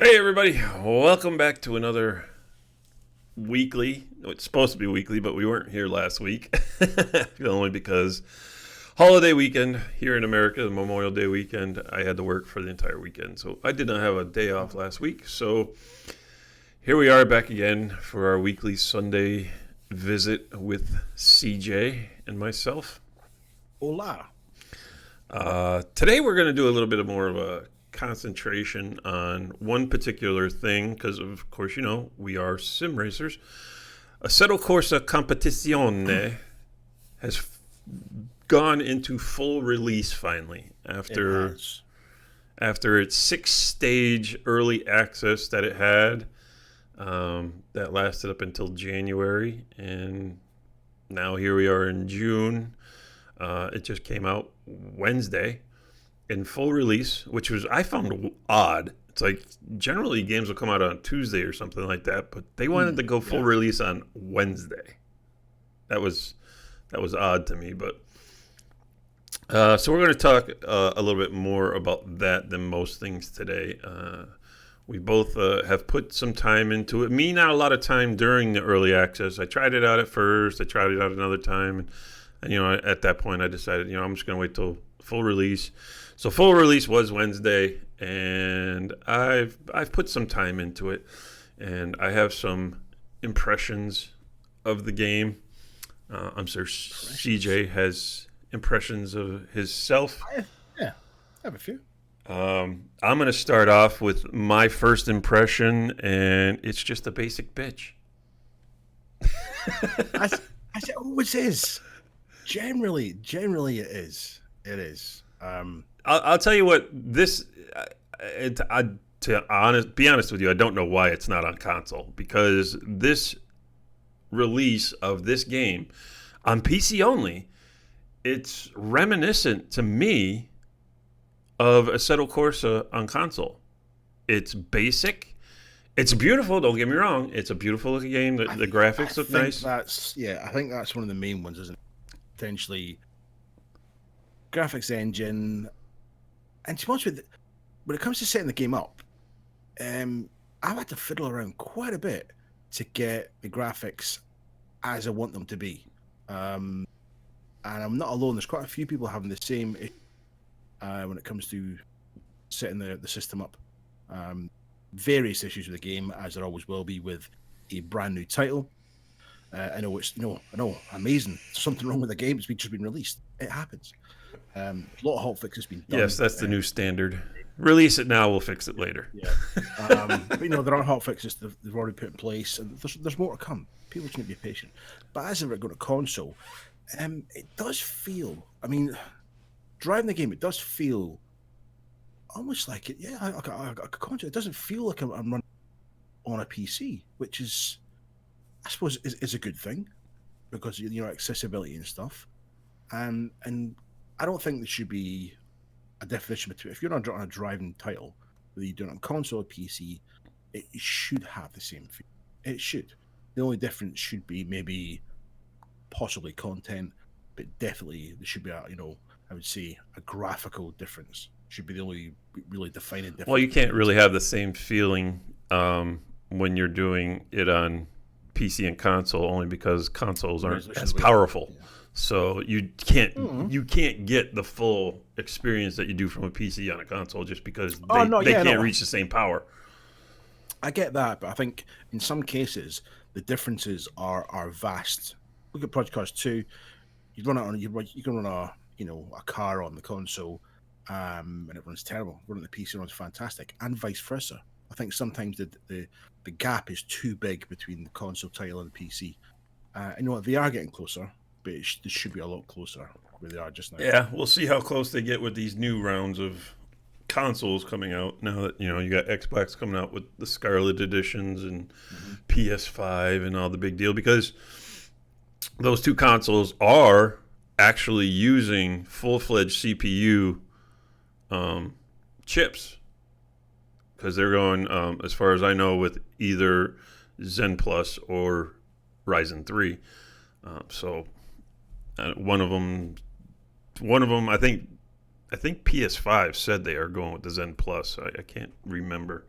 Hey everybody, welcome back to another weekly. It's supposed to be weekly, but we weren't here last week. Only because holiday weekend here in America, the Memorial Day weekend, I had to work for the entire weekend. So I did not have a day off last week. So here we are back again for our weekly Sunday visit with CJ and myself. Hola. Today we're going to do a little bit more of a concentration on one particular thing because, of course, we are sim racers. Assetto Corsa Competizione has gone into full release finally after its 6-stage early access that it had that lasted up until January, and now here we are in June. It just came out Wednesday in full release, which was I found odd. It's like generally games will come out on Tuesday or something like that, but they wanted to go full release on Wednesday. That was odd to me, but so we're going to talk a little bit more about that than most things today. We both have put some time into it. Me, not a lot of time during the early access. I tried it out at first. I tried it out another time, and at that point I decided I'm just going to wait till full release. So full release was Wednesday, and I've put some time into it, and I have some impressions of the game. I'm sure CJ has impressions of himself. Yeah, I have a few. I'm going to start off with my first impression, and it's just a basic bitch. I always is. Generally, it is. It is. I'll tell you what this. Be honest with you, I don't know why it's not on console, because this release of this game on PC only, it's reminiscent to me of Assetto Corsa on console. It's basic. It's beautiful. Don't get me wrong. It's a beautiful looking game. The graphics look nice. I think that's one of the main ones, isn't it? Potentially, graphics engine. And to be honest with you, when it comes to setting the game up, I've had to fiddle around quite a bit to get the graphics as I want them to be. And I'm not alone. There's quite a few people having the same issue when it comes to setting the system up. Various issues with the game, as there always will be with a brand new title. I know amazing. There's something wrong with the game. It's just been released. It happens. A lot of hotfixes been done. Yes, that's the new standard. Release it now, we'll fix it later. Yeah, but there are hotfixes they've already put in place, and there's more to come. People just need to be patient. But as they've got a console, it does feel. I mean, driving the game, it does feel almost like it. Yeah, a console. It doesn't feel like I'm running on a PC, which is, I suppose, is a good thing because accessibility and stuff. And I don't think there should be a definition between if you're not on a driving title, whether you're doing it on console or PC, it should have the same feel. It should. The only difference should be maybe possibly content, but definitely there should be I would say a graphical difference should be the only really defining difference. Well, you can't really have the same feeling when you're doing it on PC and console, only because consoles aren't as powerful. Yeah. So you can't get the full experience that you do from a PC on a console just because they can't reach the same power. I get that, but I think in some cases the differences are vast. Look at Project Cars 2. You can run a car on the console, and it runs terrible. Running the PC runs fantastic, and vice versa. I think sometimes the gap is too big between the console title and the PC. They are getting closer. But they should be a lot closer where they are just now. Yeah, we'll see how close they get with these new rounds of consoles coming out. Now that you got Xbox coming out with the Scarlet editions and PS5 and all the big deal, because those two consoles are actually using full-fledged CPU chips, because they're going, as far as I know, with either Zen Plus or Ryzen 3. So one of them, I think PS5 said they are going with the Zen Plus. I can't remember.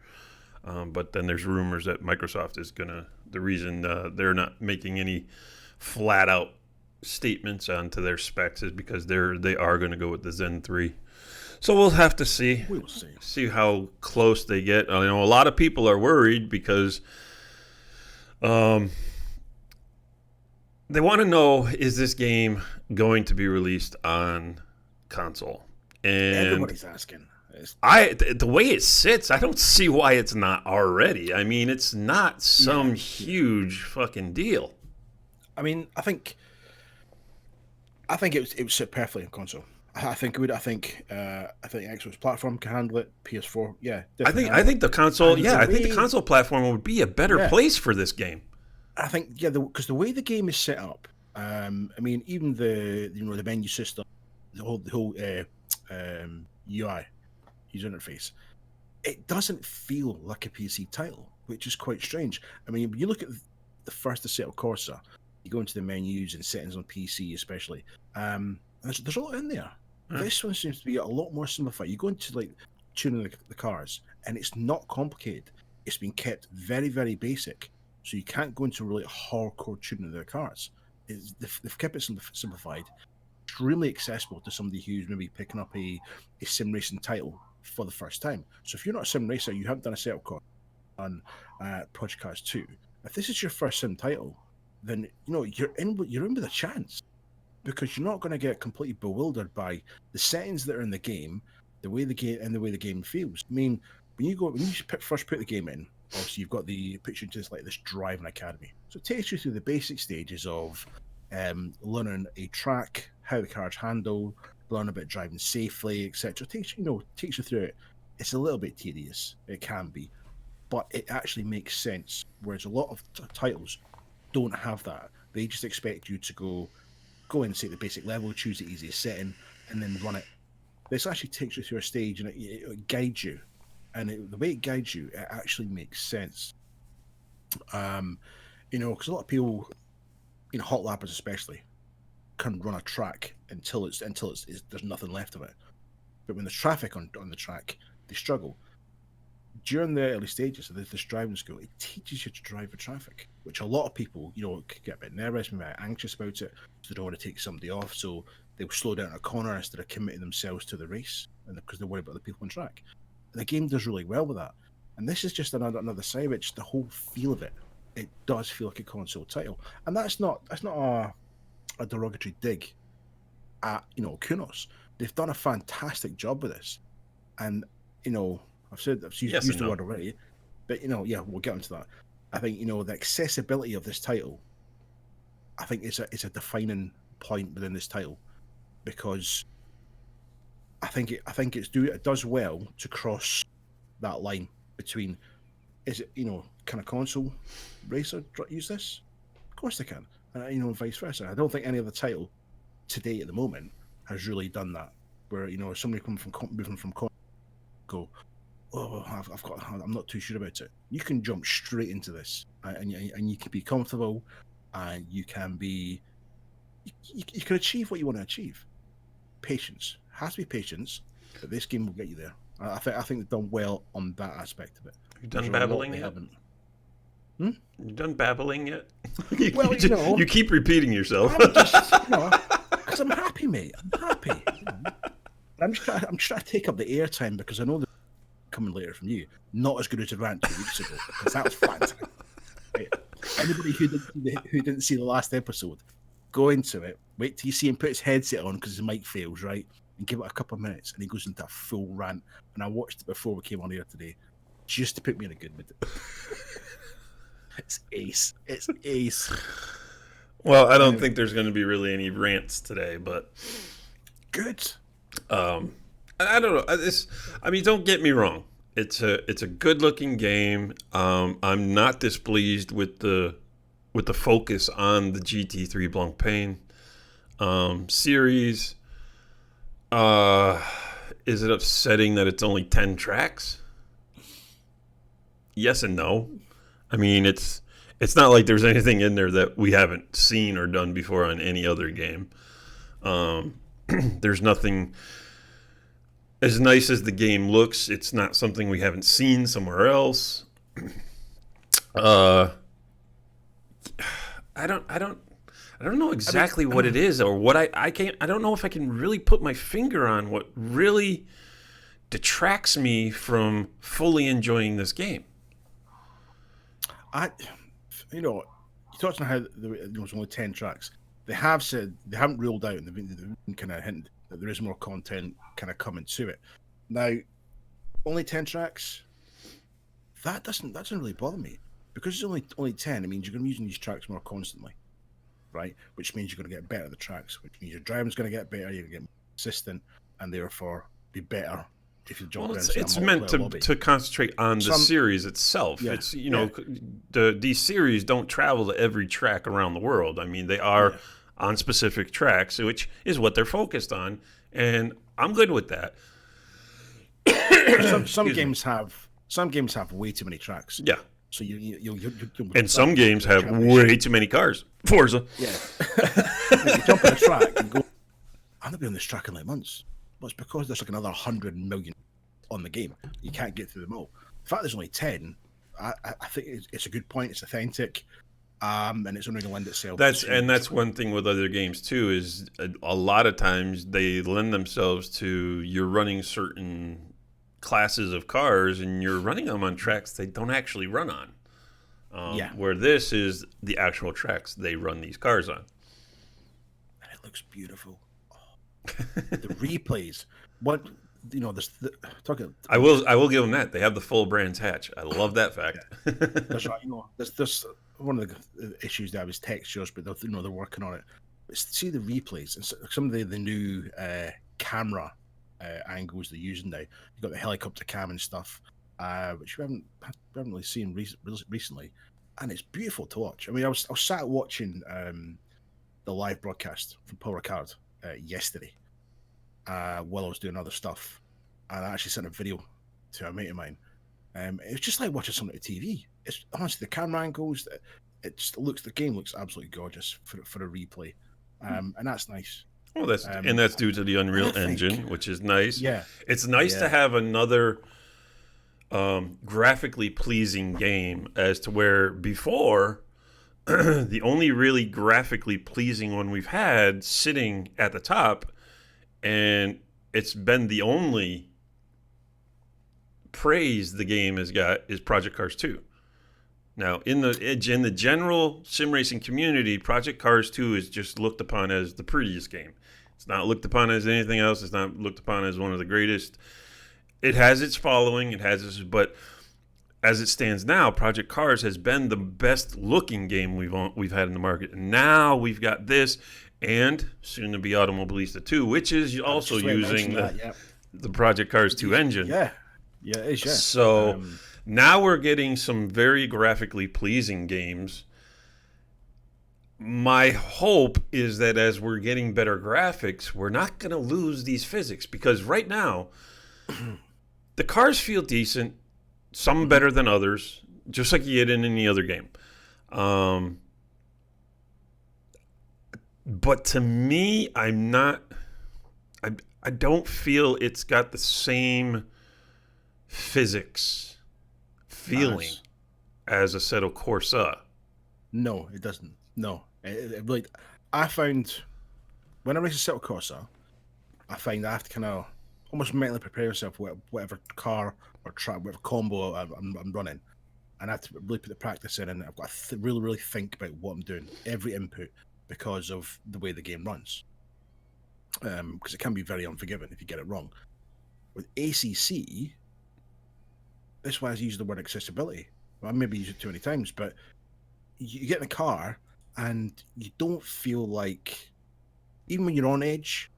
But then there's rumors that Microsoft is the reason they're not making any flat out statements onto their specs is because they are going to go with the Zen 3. So we'll have to see. We'll see. See how close they get. I know a lot of people are worried because they want to know, is this game going to be released on console? And everybody's asking. The way it sits, I don't see why it's not already. I mean, it's not some huge fucking deal. I mean, I think it would sit perfectly on console. I think it would. I think Xbox platform can handle it. PS4, yeah. I think the console, I think the console platform would be a better place for this game. I think, because the way the game is set up, I mean, even the menu system, the whole UI, user interface, it doesn't feel like a PC title, which is quite strange. I mean, when you look at the first Assetto Corsa, you go into the menus and settings on PC, especially. There's a lot in there. This one seems to be a lot more simplified. You go into like tuning the cars, and it's not complicated. It's been kept very, very basic, so you can't go into really hardcore tuning of the cars. They've kept it simplified, extremely accessible to somebody who's maybe picking up a sim racing title for the first time. So if you're not a sim racer, you haven't done a Assetto Corsa on Project Cars 2. If this is your first sim title, then you're in with a chance, because you're not going to get completely bewildered by the settings that are in the game, the way the game feels. I mean, when you first put the game in, obviously you've got the picture into this driving academy. So it takes you through the basic stages of learning a track, how the cars handle, learn about driving safely, etc. Takes you through it. It's a little bit tedious. It can be, but it actually makes sense. Whereas a lot of titles don't have that. They just expect you to go in, say the basic level, choose the easiest setting, and then run it. This actually takes you through a stage, and it guides you. And the way it guides you, it actually makes sense. Because a lot of people, hot lappers especially, can run a track until it's there's nothing left of it. But when there's traffic on the track, they struggle. During the early stages of this driving school, it teaches you to drive with traffic, which a lot of people, could get a bit nervous, maybe anxious about it, so they don't want to take somebody off, so they'll slow down a corner instead of committing themselves to the race, and because they're worried about the people on track. And the game does really well with that. And this is just another side, which the whole feel of it does feel like a console title, and that's not a derogatory dig at Kunos. They've done a fantastic job with this, and I've used the word already, but we'll get into that. I think the accessibility of this title, I think it's a defining point within this title, because I think it does well to cross that line between, is it can a console racer use this? Of course they can, and vice versa. I don't think any other title today at the moment has really done that, where somebody moving from go, oh, I'm not too sure about it. You can jump straight into this, and you can be comfortable, and you can achieve what you want to achieve. Patience has to be patience, but this game will get you there. I think they've done well on that aspect of it. You done babbling yet? You done babbling yet? You keep repeating yourself. Because I'm happy, mate. I'm happy. I'm just trying to take up the airtime, because I know they're coming later from you. Not as good as a rant 2 weeks ago, because that was fantastic. Right? Anybody who didn't see the last episode, go into it. Wait till you see him put his headset on because his mic fails, right? And give it a couple of minutes, and he goes into a full rant. And I watched it before we came on here today, just to put me in a good mood. It's ace. It's ace. Well, I don't think there's going to be really any rants today, but good. I don't know. I mean, don't get me wrong. It's a good looking game. I'm not displeased with the focus on the GT3 Blancpain series. Is it upsetting that it's only 10 tracks? Yes and no. I mean, it's not like there's anything in there that we haven't seen or done before on any other game. There's nothing. As nice as the game looks, it's not something we haven't seen somewhere else. Uh, I don't, I don't, I don't know I mean, exactly what it is or what I can't. I don't know if I can really put my finger on what really detracts me from fully enjoying this game. I, you know, you talked on how there was only 10 tracks. They have said they haven't ruled out, and they've been kind of hinted that there is more content kind of coming to it. Now, only 10 tracks. That doesn't really bother me because it's only 10. It means you're going to be using these tracks more constantly, right? Which means you're going to get better at the tracks, which means your driving's going to get better. You're going to get more consistent, and therefore be better if you jump Well, around, it's say, a it's meant multiplayer lobby. to concentrate on the Some, series itself. yeah, It's yeah, these series don't travel to every track around the world. I mean, they are yeah. on specific tracks, which is what they're focused on, and I'm good with that. Because some Excuse me. games have way too many tracks. Yeah, So you'll and start some games the have championship. way too many cars. Forza. Yeah, you jump on a track and go. I'm not been on this track in like months. Well, it's because there's like another 100 million on the game. You can't get through them all. The fact there's only 10, I think it's a good point. It's authentic, and it's only going to lend itself That's one thing with other games too is a lot of times they lend themselves to you're running certain classes of cars and you're running them on tracks they don't actually run on. Yeah, Where this is the actual tracks they run these cars on. and it looks beautiful. The replays, what there's talking. I will give them that they have the full Brands hatch. I love that Yeah, fact. that's right. There's one of the issues that was textures, but they're working on it. But see the replays and some of the new camera angles they're using now. You've got the helicopter cam and stuff, which we haven't really seen recently, and it's beautiful to watch. I mean, I was sat watching the live broadcast from Paul Ricard yesterday while I was doing other stuff, and I actually sent a video to a mate of mine. It's just like watching something on TV. It's honestly the camera angles. The game looks absolutely gorgeous for a replay, and that's nice. Well, that's Um, and that's due to the and I Unreal think, Engine, which is nice. yeah, It's nice to yeah, have another graphically pleasing game, as to where before the only really graphically pleasing one we've had sitting at the top, and it's been the only praise the game has got is Project Cars 2. Now, in the general sim racing community, Project Cars 2 is just looked upon as the prettiest game. It's not looked upon as anything else. It's not looked upon as one of the greatest. It has its following. But as it stands now, Project Cars has been the best looking game we've had in the market. And now we've got this, and soon to be Automobilista 2, which is I was also just going to using mention that. Yeah, the Project Cars 2 engine. yeah, yeah, it is. Yeah, So now we're getting some very graphically pleasing games. My hope is that as we're getting better graphics, we're not going to lose these physics, because right now the cars feel decent, some better than others, just like you get in any other game. Um, but to me, I don't feel it's got the same physics feeling as as Assetto Corsa. no, it doesn't. No, it really. I found when I race a Assetto Corsa, I find I have to kind of almost mentally prepare myself for whatever car or track, whatever combo I'm running, and I have to really put the practice in, and I've got to really, really think about what I'm doing, every input, because of the way the game runs. Because it can be very unforgiving if you get it wrong. With ACC, that's why I use the word accessibility. Well, I maybe use it too many times, but you get in a car and you don't feel like, even when you're on edge,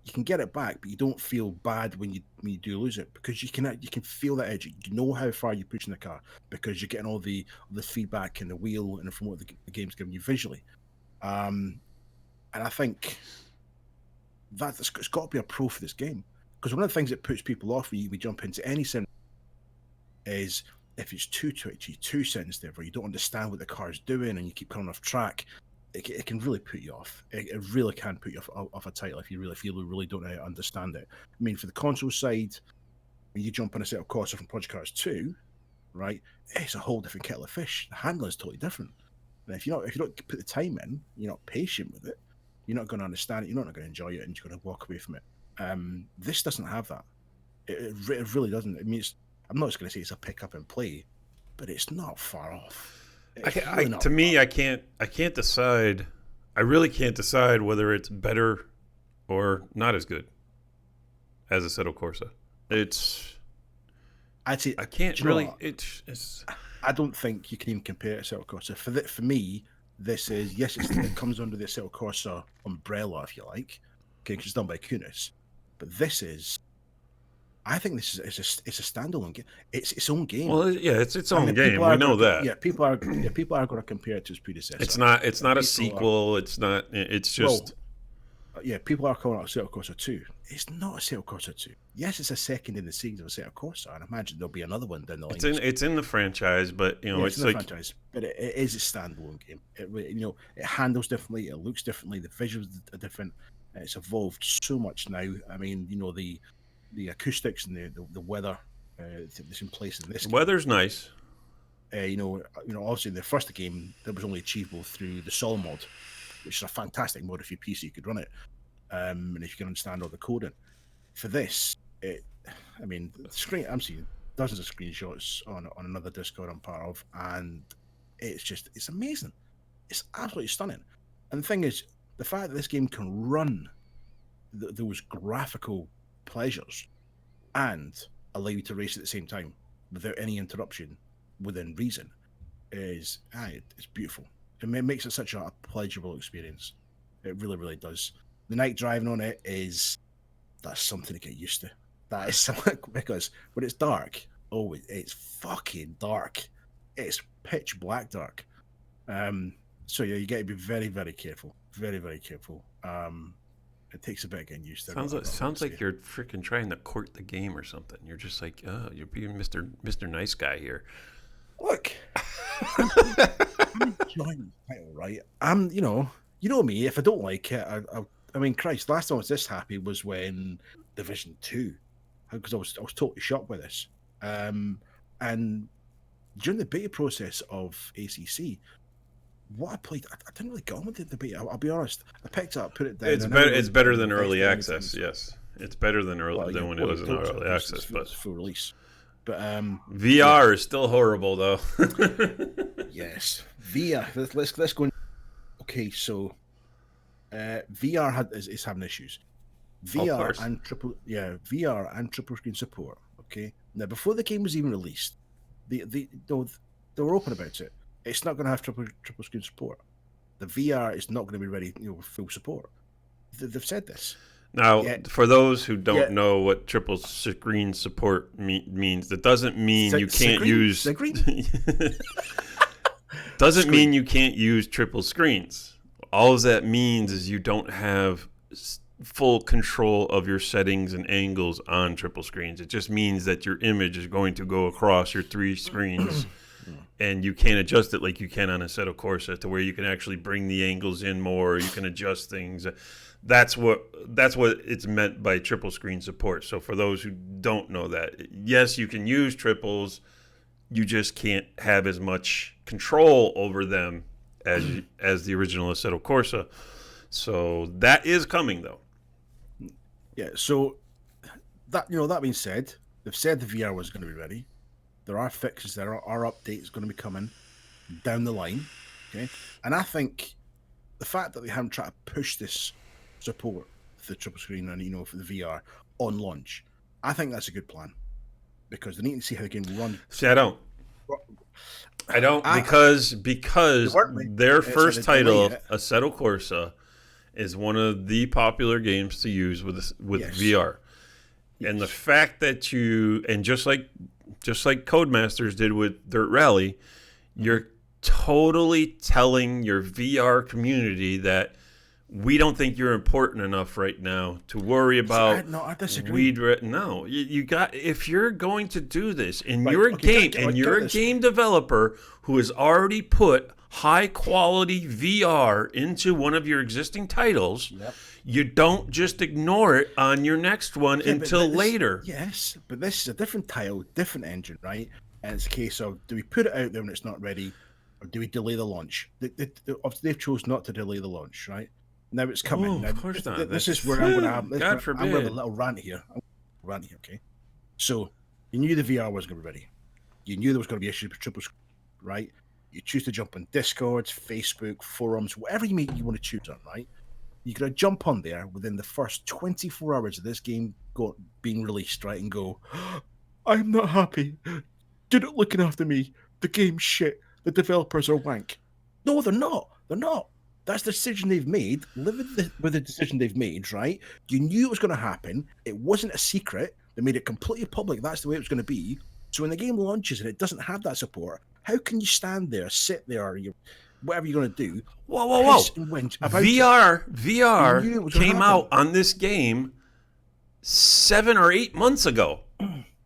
you can get it back, but you don't feel bad when you do lose it, because you can feel that edge. You know how far you're pushing the car because you're getting all the feedback in the wheel and from what the game's giving you visually. And I think it's got to be a pro for this game, because one of the things that puts people off when we jump into any sim is if it's too twitchy, too sensitive, or you don't understand what the car's doing and you keep coming off track. It can really put you off. It really can put you off a title if you really feel you really don't understand it. I mean, for the console side, when you jump on Assetto Corsa from Project Cars 2, right? It's a whole different kettle of fish. The handling is totally different. And if you don't put the time in, you're not patient with it, you're not going to understand it, you're not going to enjoy it, and you're going to walk away from it. This doesn't have that. It really doesn't. I mean, I'm not just going to say it's a pick up and play, but it's not far off. To me, I can't decide. I really can't decide whether it's better or not as good as Assetto Corsa. I'd say I can't really. It's. I don't think you can even compare it to Assetto Corsa. For me, this is it comes under the Assetto Corsa umbrella, if you like, okay, because it's done by Kunis. But I think this is it's a standalone game. It's its own game. Well, yeah, it's its own game. We know that. Yeah, people are going to compare it to its predecessor. It's not a sequel. It's not. It's just. Yeah, people are calling it Assetto Corsa 2. It's not Assetto Corsa 2. Yes, it's a second in the series of Assetto Corsa, and I imagine there'll be another one down the line. It's in the franchise, but it's in like the franchise, but it is a standalone game. It handles differently, it looks differently, the visuals are different. It's evolved so much now. I mean, the acoustics and the weather that's in place in this game. Weather's nice. Obviously the first game that was only achievable through the Sol mod, which is a fantastic mod if your PC could run it, and if you can understand all the coding. For this, the screen, I'm seeing dozens of screenshots on another Discord I'm part of, and it's amazing. It's absolutely stunning. And the thing is, the fact that this game can run those graphical pleasures and allow you to race at the same time without any interruption within reason it's beautiful. It makes it such a pleasurable experience. It really, really does. The night driving on it that's something to get used to. That is something, because when it's dark, it's fucking dark. It's pitch black dark. So yeah, you got to be very, very careful. Very, very careful. It takes a bit of getting used to. Sounds like you're freaking trying to court the game or something. You're just like, oh, you're being Mr. Nice Guy here. Look, I'm enjoying the title, right? You know me. If I don't like it, I mean, Christ, last time I was this happy was when Division 2, because I was totally shocked by this. And during the beta process of ACC, what I played, I didn't really get on with the beta. I'll be honest. I picked it up, put it down. It's better than early access. Yes, it's better than than when it was in early access, but full release. But VR is still horrible, though. Yes, VR. Let's go. Okay, so VR is having issues. VR and triple screen support. Okay, now before the game was even released, they were open about it. It's not going to have triple screen support. The VR is not going to be ready, with full support. They've said this. Now, for those who don't know what triple screen support means, that doesn't mean you can't use. Doesn't mean you can't use triple screens. All that means is you don't have full control of your settings and angles on triple screens. It just means that your image is going to go across your three screens. And you can't adjust it like you can on Assetto Corsa, to where you can actually bring the angles in more. You can adjust things. That's what it's meant by triple screen support. So for those who don't know that, yes, you can use triples. You just can't have as much control over them as the original Assetto Corsa. So that is coming, though. Yeah. So that being said, they've said the VR was going to be ready. There are fixes, there are updates going to be coming down the line, okay? And I think the fact that they haven't tried to push this support for the triple screen and for the VR on launch, I think that's a good plan, because they need to see how they can run. See, I don't because their first title, Assetto Corsa, is one of the popular games to use with VR, and the fact that just like Codemasters did with Dirt Rally, you're totally telling your VR community that we don't think you're important enough right now to worry about. I disagree. No, you got. If you're going to do this, and you're a game developer who has already put high quality VR into one of your existing titles. Yep. You don't just ignore it on your next one until later. Yes, but this is a different title, different engine, right? And it's a case of, do we put it out there when it's not ready, or do we delay the launch? Obviously, they've chose not to delay the launch, right? Now it's coming. Oh, Now of course not. this is That's where I'm going to have. God I'm going to have a forbid. little rant here. Okay. So you knew the VR was going to be ready. You knew there was going to be issues with triple screen, right? You choose to jump on Discords, Facebook, forums, whatever you want to choose on, right? You're going to jump on there within the first 24 hours of this game being released, right? And go, I'm not happy. You're not looking after me. The game's shit. The developers are wank. No, they're not. They're not. That's the decision they've made. Live with the decision they've made, right? You knew it was going to happen. It wasn't a secret. They made it completely public. That's the way it was going to be. So when the game launches and it doesn't have that support, how can you stand there, sit there, or whatever you're going to do? Whoa! VR came out on this game 7 or 8 months ago.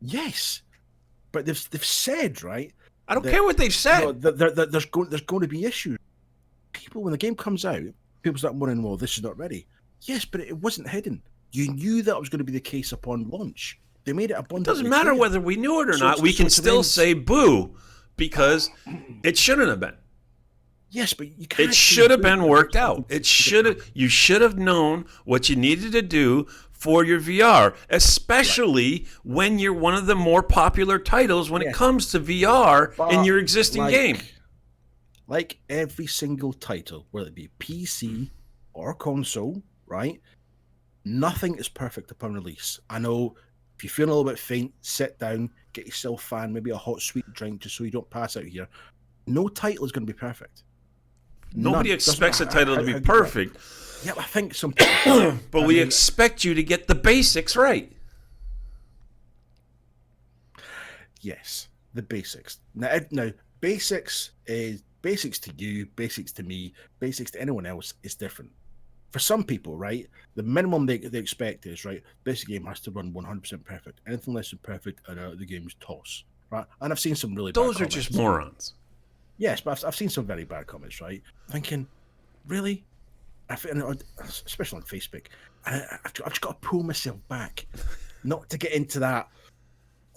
Yes, but they've said, right? I don't care what they've said. You know, there's going to be issues. People, when the game comes out, people start wondering, well, this is not ready. Yes, but it wasn't hidden. You knew that was going to be the case upon launch. They made it abundantly clear. It doesn't matter whether we knew it or not. We can still say boo because it shouldn't have been. Yes, but you can't. It should have been worked out. You should have known what you needed to do for your VR, especially when you're one of the more popular titles when it comes to VR in your existing game. Like every single title, whether it be PC or console, right? Nothing is perfect upon release. I know if you're feeling a little bit faint, sit down, get yourself a fan, maybe a hot sweet drink just so you don't pass out here. No title is going to be perfect. Nobody expects a title to be perfect. Yeah, I think some people. But we expect you to get the basics right. Yes, the basics. Now basics is basics to you, basics to me, basics to anyone else is different. For some people, right, the minimum they expect is, right, this game has to run 100% perfect. Anything less than perfect, and the game's toss, right? And I've seen some really bad Those are comments. just morons. Yes, but I've seen some very bad comments, right? Thinking, really? Especially on Facebook. I've just got to pull myself back not to get into that,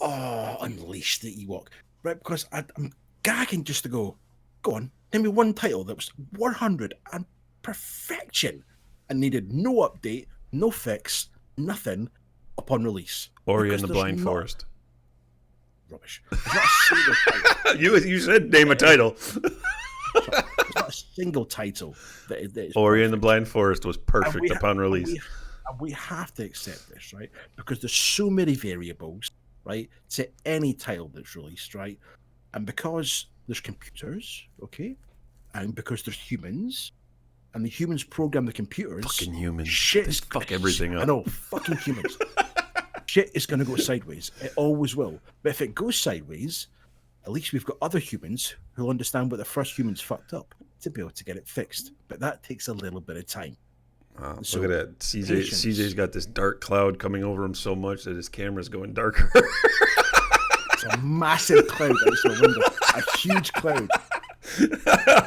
unleash the Ewok, right? Because I'm gagging just to go on, name me one title that was 100 and perfection and needed no update, no fix, nothing upon release. Ori and the Blind Forest. Rubbish. There's not a single title. You said name a title. There's not a single title that is Ori and the Blind Forest was perfect upon release. And we have to accept this, right? Because there's so many variables, right, to any title that's released, right? And because there's computers, okay, and because there's humans, and the humans program the computers. Fucking humans. Shit they fuck everything up. I know, fucking humans. Shit is going to go sideways. It always will. But if it goes sideways, at least we've got other humans who'll understand what the first humans fucked up to be able to get it fixed. But that takes a little bit of time. So look at that. CJ's got this dark cloud coming over him so much that his camera's going darker. It's a massive cloud outside the window. A huge cloud.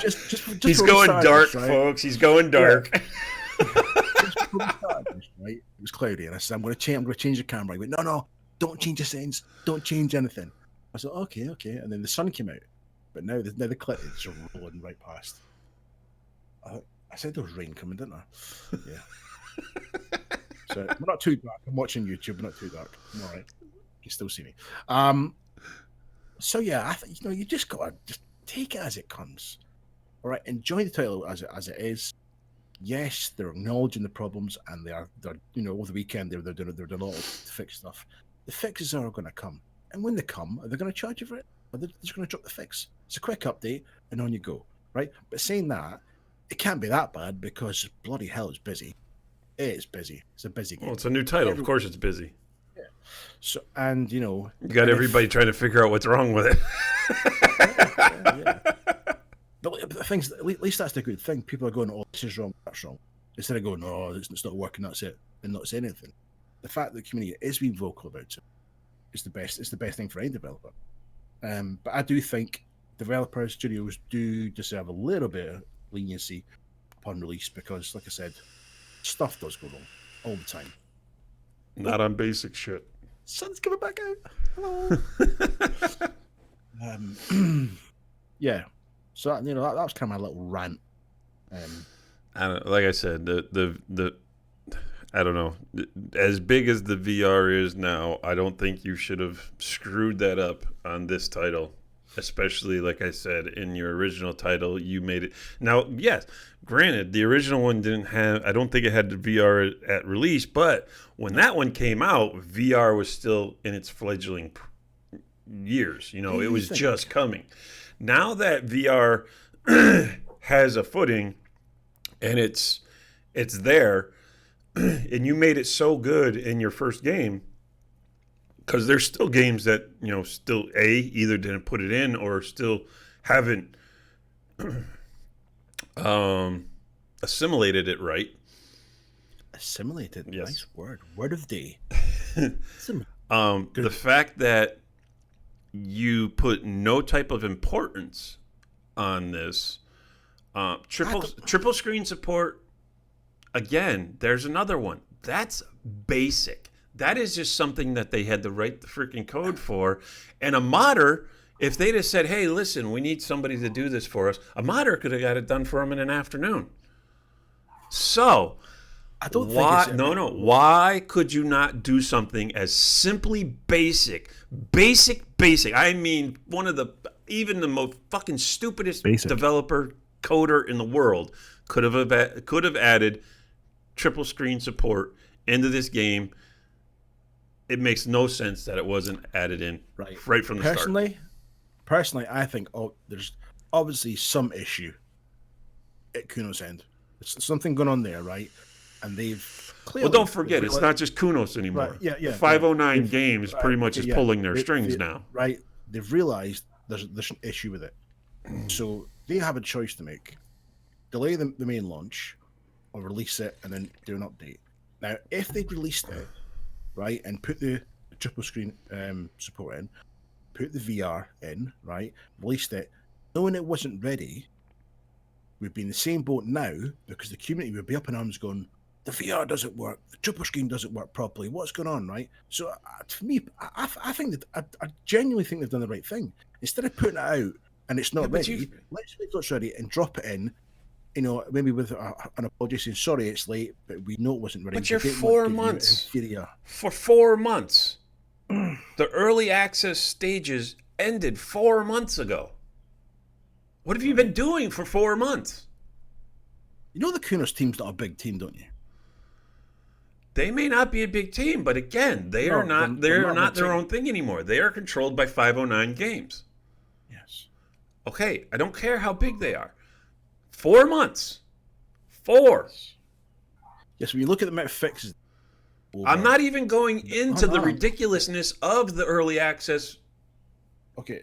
Just He's going dark, right? Folks. He's going dark. Yeah. Right? It was cloudy, and I said, I'm going to change the camera. He went, no, don't change the settings. Don't change anything. I said, okay. And then the sun came out. But now the cloud is just rolling right past. I said there was rain coming, didn't I? Yeah. So we're not too dark. I'm watching YouTube. We're not too dark. I'm all right. You can still see me. So yeah, I think you just gotta just take it as it comes. All right, enjoy the title as it is. Yes, they're acknowledging the problems, and they're over the weekend they're doing a lot to fix stuff. The fixes are going to come, and when they come, are they going to charge you for it? Or they're just going to drop the fix? It's a quick update, and on you go, right? But saying that, it can't be that bad because bloody hell, it's busy. It is busy. It's a busy game. Well, it's a new title. Of course, it's busy. Yeah. So, and you got everybody trying to figure out what's wrong with it. yeah. But the things, at least that's the good thing. People are going, oh, this is wrong, that's wrong. Instead of going, oh, it's not working, that's it, and not saying anything. The fact that the community is being vocal about it is the best. It's the best thing for any developer. But I do think developers, studios do deserve a little bit of leniency upon release because, like I said, stuff does go wrong all the time. Not on basic shit. Sun's coming back out. Hello. Yeah. So that was kind of my little rant. Like I said, the I don't know. As big as the VR is now, I don't think you should have screwed that up on this title. Especially, like I said, in your original title, you made it. Now, yes, granted, the original one didn't have, I don't think it had the VR at release, but when that one came out, VR was still in its fledgling years. It was just coming. Now that VR has a footing and it's there, and you made it so good in your first game, because there's still games that still either didn't put it in or still haven't assimilated it right. Assimilated, yes. Nice word of the day. The fact that you put no type of importance on this, triple screen support. Again, there's another one. That's basic. That is just something that they had to write the freaking code for. And a modder, if they'd have said, hey, listen, we need somebody to do this for us, a modder could have got it done for them in an afternoon. So, I don't think why could you not do something as simply basic? I mean, even the most fucking stupidest developer coder in the world could have added triple screen support into this game. It makes no sense that it wasn't added in right from the start. Personally, I think there's obviously some issue at Kuno's end. There's something going on there, right? And they've clearly... Well, don't forget, it's not just Kunos anymore. Right, yeah. 509 Games pretty much is pulling their strings now. Right. They've realized there's an issue with it. So they have a choice to make. Delay the main launch or release it and then do an update. Now, if they'd released it, right, and put the triple screen support in, put the VR in, right, released it, knowing it wasn't ready, we'd be in the same boat now because the community would be up in arms going, the VR doesn't work, the triple screen doesn't work properly, what's going on, right? So for me, I think that I genuinely think they've done the right thing. Instead of putting it out and it's not ready, let's wait till it's ready and drop it in. Maybe with an apology saying, sorry, it's late, but we know it wasn't ready. But you're 4 months. For 4 months. The early access stages ended 4 months ago. What have you been doing for 4 months? You know the Kunos team's not a big team, don't you? They may not be a big team, but again, they're not their own thing anymore. They are controlled by 509 Games. Yes. Okay, I don't care how big they are. 4 months. 4. Yes, when you look at the amount of fixes. I'm not even going into the ridiculousness of the early access. Okay,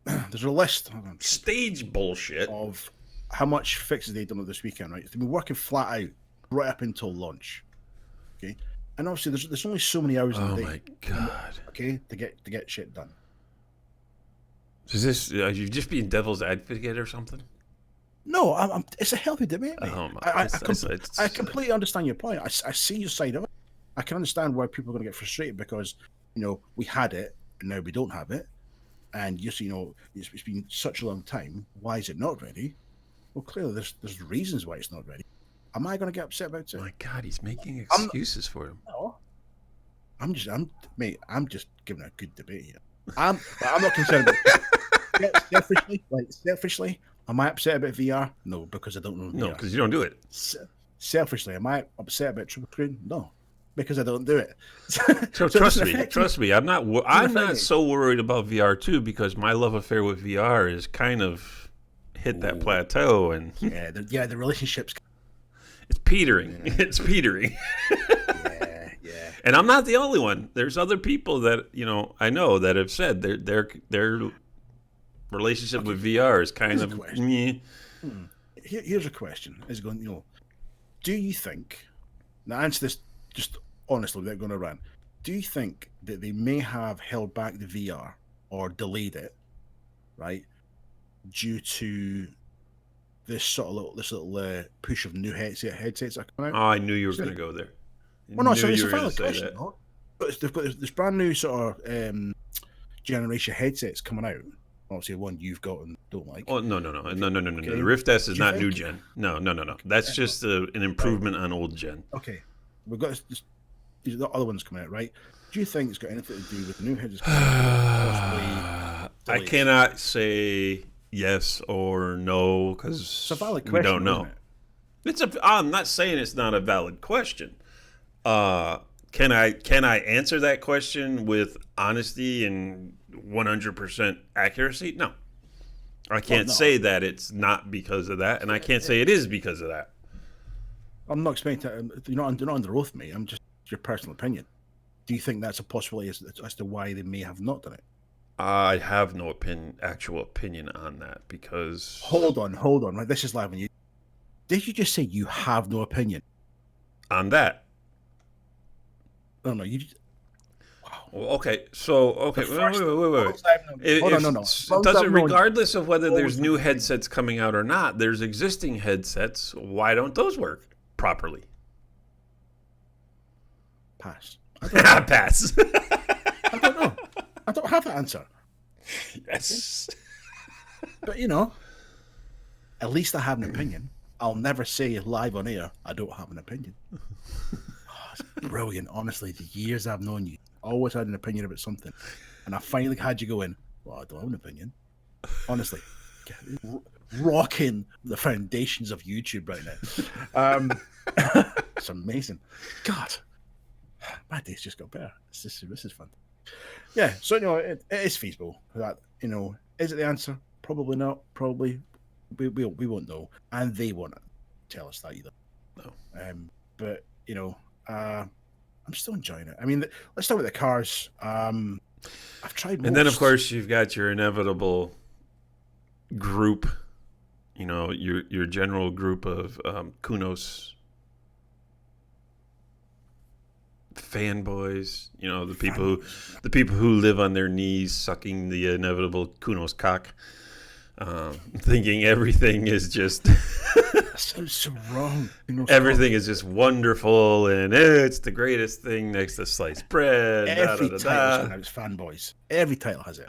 there's a list. Stage bullshit. Of how much fixes they've done this weekend, right? They've been working flat out right up until launch. Okay, and obviously there's only so many hours in the day. Oh my god. Okay, to get shit done. Is this you just being devil's advocate or something? No, it's a healthy debate, mate. Oh my, I completely understand your point. I see your side of it. I can understand why people are going to get frustrated because, we had it and now we don't have it. And it's been such a long time. Why is it not ready? Well, clearly there's reasons why it's not ready. Am I going to get upset about it? My God, he's making excuses for him. No, I'm just giving a good debate here. I'm not concerned about selfishly. Am I upset about VR? No, because I don't know VR. No, because you don't do it. Selfishly, am I upset about triple screen? No, because I don't do it. So trust me. I'm not so worried about VR too because my love affair with VR is kind of hit that plateau and the relationships. It's petering. Yeah. It's petering. Yeah. And I'm not the only one. There's other people that I know that have said their relationship with VR is kind of meh. Here's a question: do you think? Now, answer this just honestly without going around. Do you think that they may have held back the VR or delayed it, right, due to this little push of new headsets that are coming out? Oh, I knew you were going to go there. Well, no, so it's a valid question. But they've got this brand new sort of generation headsets coming out, Obviously, one you've got and don't like. Oh no. Okay. The Rift S is Do you not new think? gen. No. That's just an Right. improvement on old gen. Okay. We've got these other ones coming out, right? Do you think it's got anything to do with the new heads coming out or possibly I delays? cannot say yes or no It's a because valid we question, don't though, isn't know. it? I'm not saying it's not a valid question. Uh, can I answer that question with honesty and 100% accuracy? No, I Well, can't no, say that it's not because of that, and I can't say it is because of that. I'm not expecting. You're not under oath, mate. I'm just your personal opinion. Do you think that's a possibility as to why they may have not done it? I have no actual opinion on that because Hold on. Right, this is live on you. Did you just say you have no opinion? on that. No, you. Wow. Well, okay, so The okay, first, wait. longest I've known you. Hold on, If no. As long as doesn't I've known you, regardless of whether there's always had new an opinion. headsets coming out or not, there's existing headsets. Why don't those work properly? Pass. I don't know. Pass. I don't know. I don't have an answer. Okay. Yes. But at least I have an opinion. I'll never say live on air I don't have an opinion. Oh, it's brilliant. Honestly, the years I've known you, always had an opinion about something, and I finally had you going. Well, I don't have an opinion. Honestly, rocking the foundations of YouTube right now. It's amazing. God, my day's just got better. This is fun. Yeah, so it is feasible. That is it the answer? Probably not. Probably we won't know, and they won't tell us that either. No. But I'm still enjoying it. I mean, let's start with the cars. I've tried most. And then, of course, you've got your inevitable group. Your general group of Kunos fanboys. The people who live on their knees, sucking the inevitable Kunos cock, thinking everything is just That sounds so wrong. everything is just wonderful and it's the greatest thing next to sliced bread. Every Da, da, da, title's da. coming out as fanboys. Every title has it.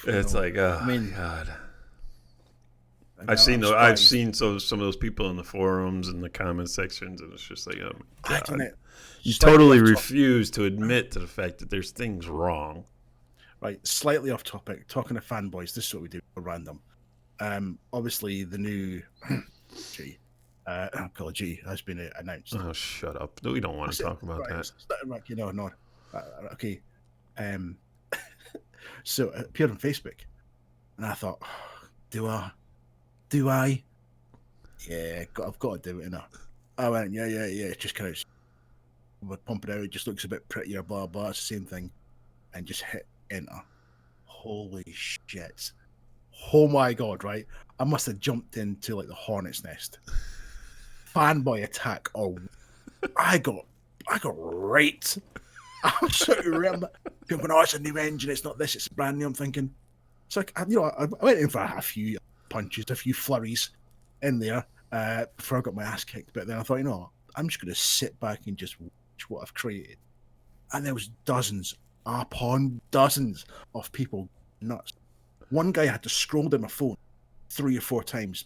It's like, oh, I mean, God. I'm I've surprised. seen some of those people in the forums and the comment sections, and it's just like, oh my I don't God. know. You Slightly totally off topic. refuse to admit to the fact that there's things wrong. Right, slightly off topic. Talking to fanboys, this is what we do for random. Obviously the new Call of Duty has been announced. Oh, shut up. We don't want to talk about that. Right, no. Okay. So it appeared on Facebook, and I thought, do I? Yeah, I've got to do it. I went, yeah. It's just kind of pump it out. It just looks a bit prettier. Blah blah. It's the same thing, and just hit enter. Holy shit! Oh my god! Right, I must have jumped into like the hornet's nest. Fanboy attack! Oh, I got raped. I'm so remember going, oh, it's a new engine. It's not this. It's brand new. I'm thinking. So I went in for a few punches, a few flurries in there before I got my ass kicked. But then I thought, I'm just going to sit back and just watch what I've created. And there was dozens upon dozens of people nuts. One guy had to scroll down my phone 3 or 4 times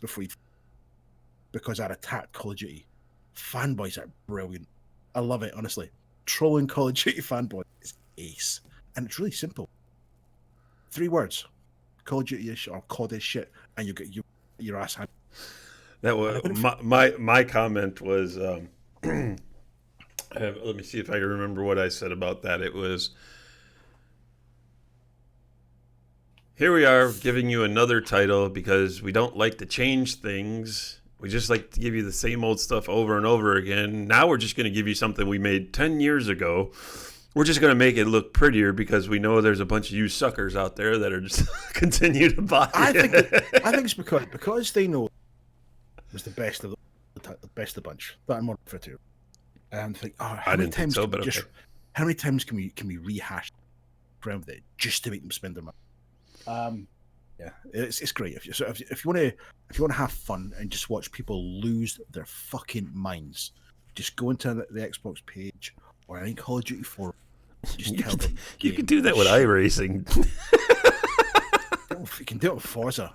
because I'd attacked Call of Duty. Fanboys are brilliant. I love it, honestly. Trolling Call of Duty fanboys is ace. And it's really simple. 3 words. Call of Duty is shit or COD is shit, and you get your ass handed. That was my comment was. Let me see if I can remember what I said about that. It was, here we are giving you another title because we don't like to change things. We just like to give you the same old stuff over and over again. Now we're just going to give you something we made 10 years ago. We're just going to make it look prettier because we know there's a bunch of you suckers out there that are just continue to buy it. I think it's because they know it was the best of the bunch that I'm more for to. And think, how many times can we rehash around it just to make them spend their money? Yeah, it's great. If you want to have fun and just watch people lose their fucking minds, just go into the Xbox page or any Call of Duty forum. Just tell them you can do that with iRacing. can do it with Forza.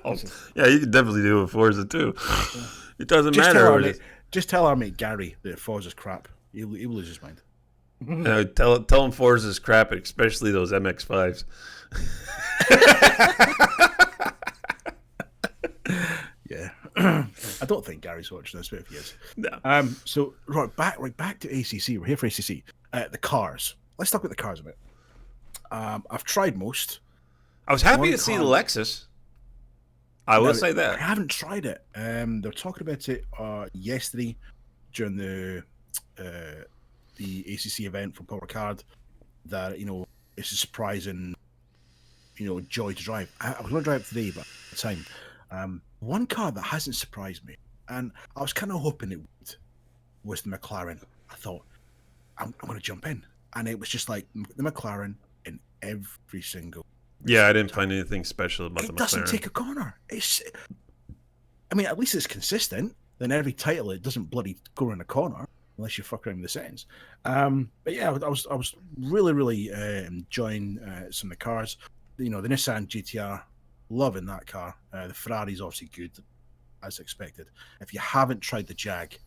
Oh, yeah, you can definitely do it with Forza too. Yeah. It doesn't Just matter. tell our mate, just tell our mate Gary that Forza's crap. He'll lose his mind. Tell him Forza's crap, especially those MX-5s. Yeah. I don't think Gary's watching this, but if he is. No. So back to ACC. We're here for ACC. The cars. Let's talk about the cars a bit. I've tried most. I was happy One to see the car- Lexus. I will say I that. haven't tried it. They were talking about it yesterday during the ACC event from Power Card. That it's a surprising joy to drive. I was going to drive it today, but at the time, one car that hasn't surprised me, and I was kind of hoping it would, was the McLaren. I thought I'm going to jump in, and it was just like the McLaren in every single. Yeah, I didn't find anything special about the McLaren. It doesn't take a corner. I mean, at least it's consistent. Then every title, it doesn't bloody go in a corner unless you fuck around with the settings. But yeah, I was really enjoying some of the cars. The Nissan GTR, loving that car. The Ferrari's obviously good, as expected. If you haven't tried the Jag,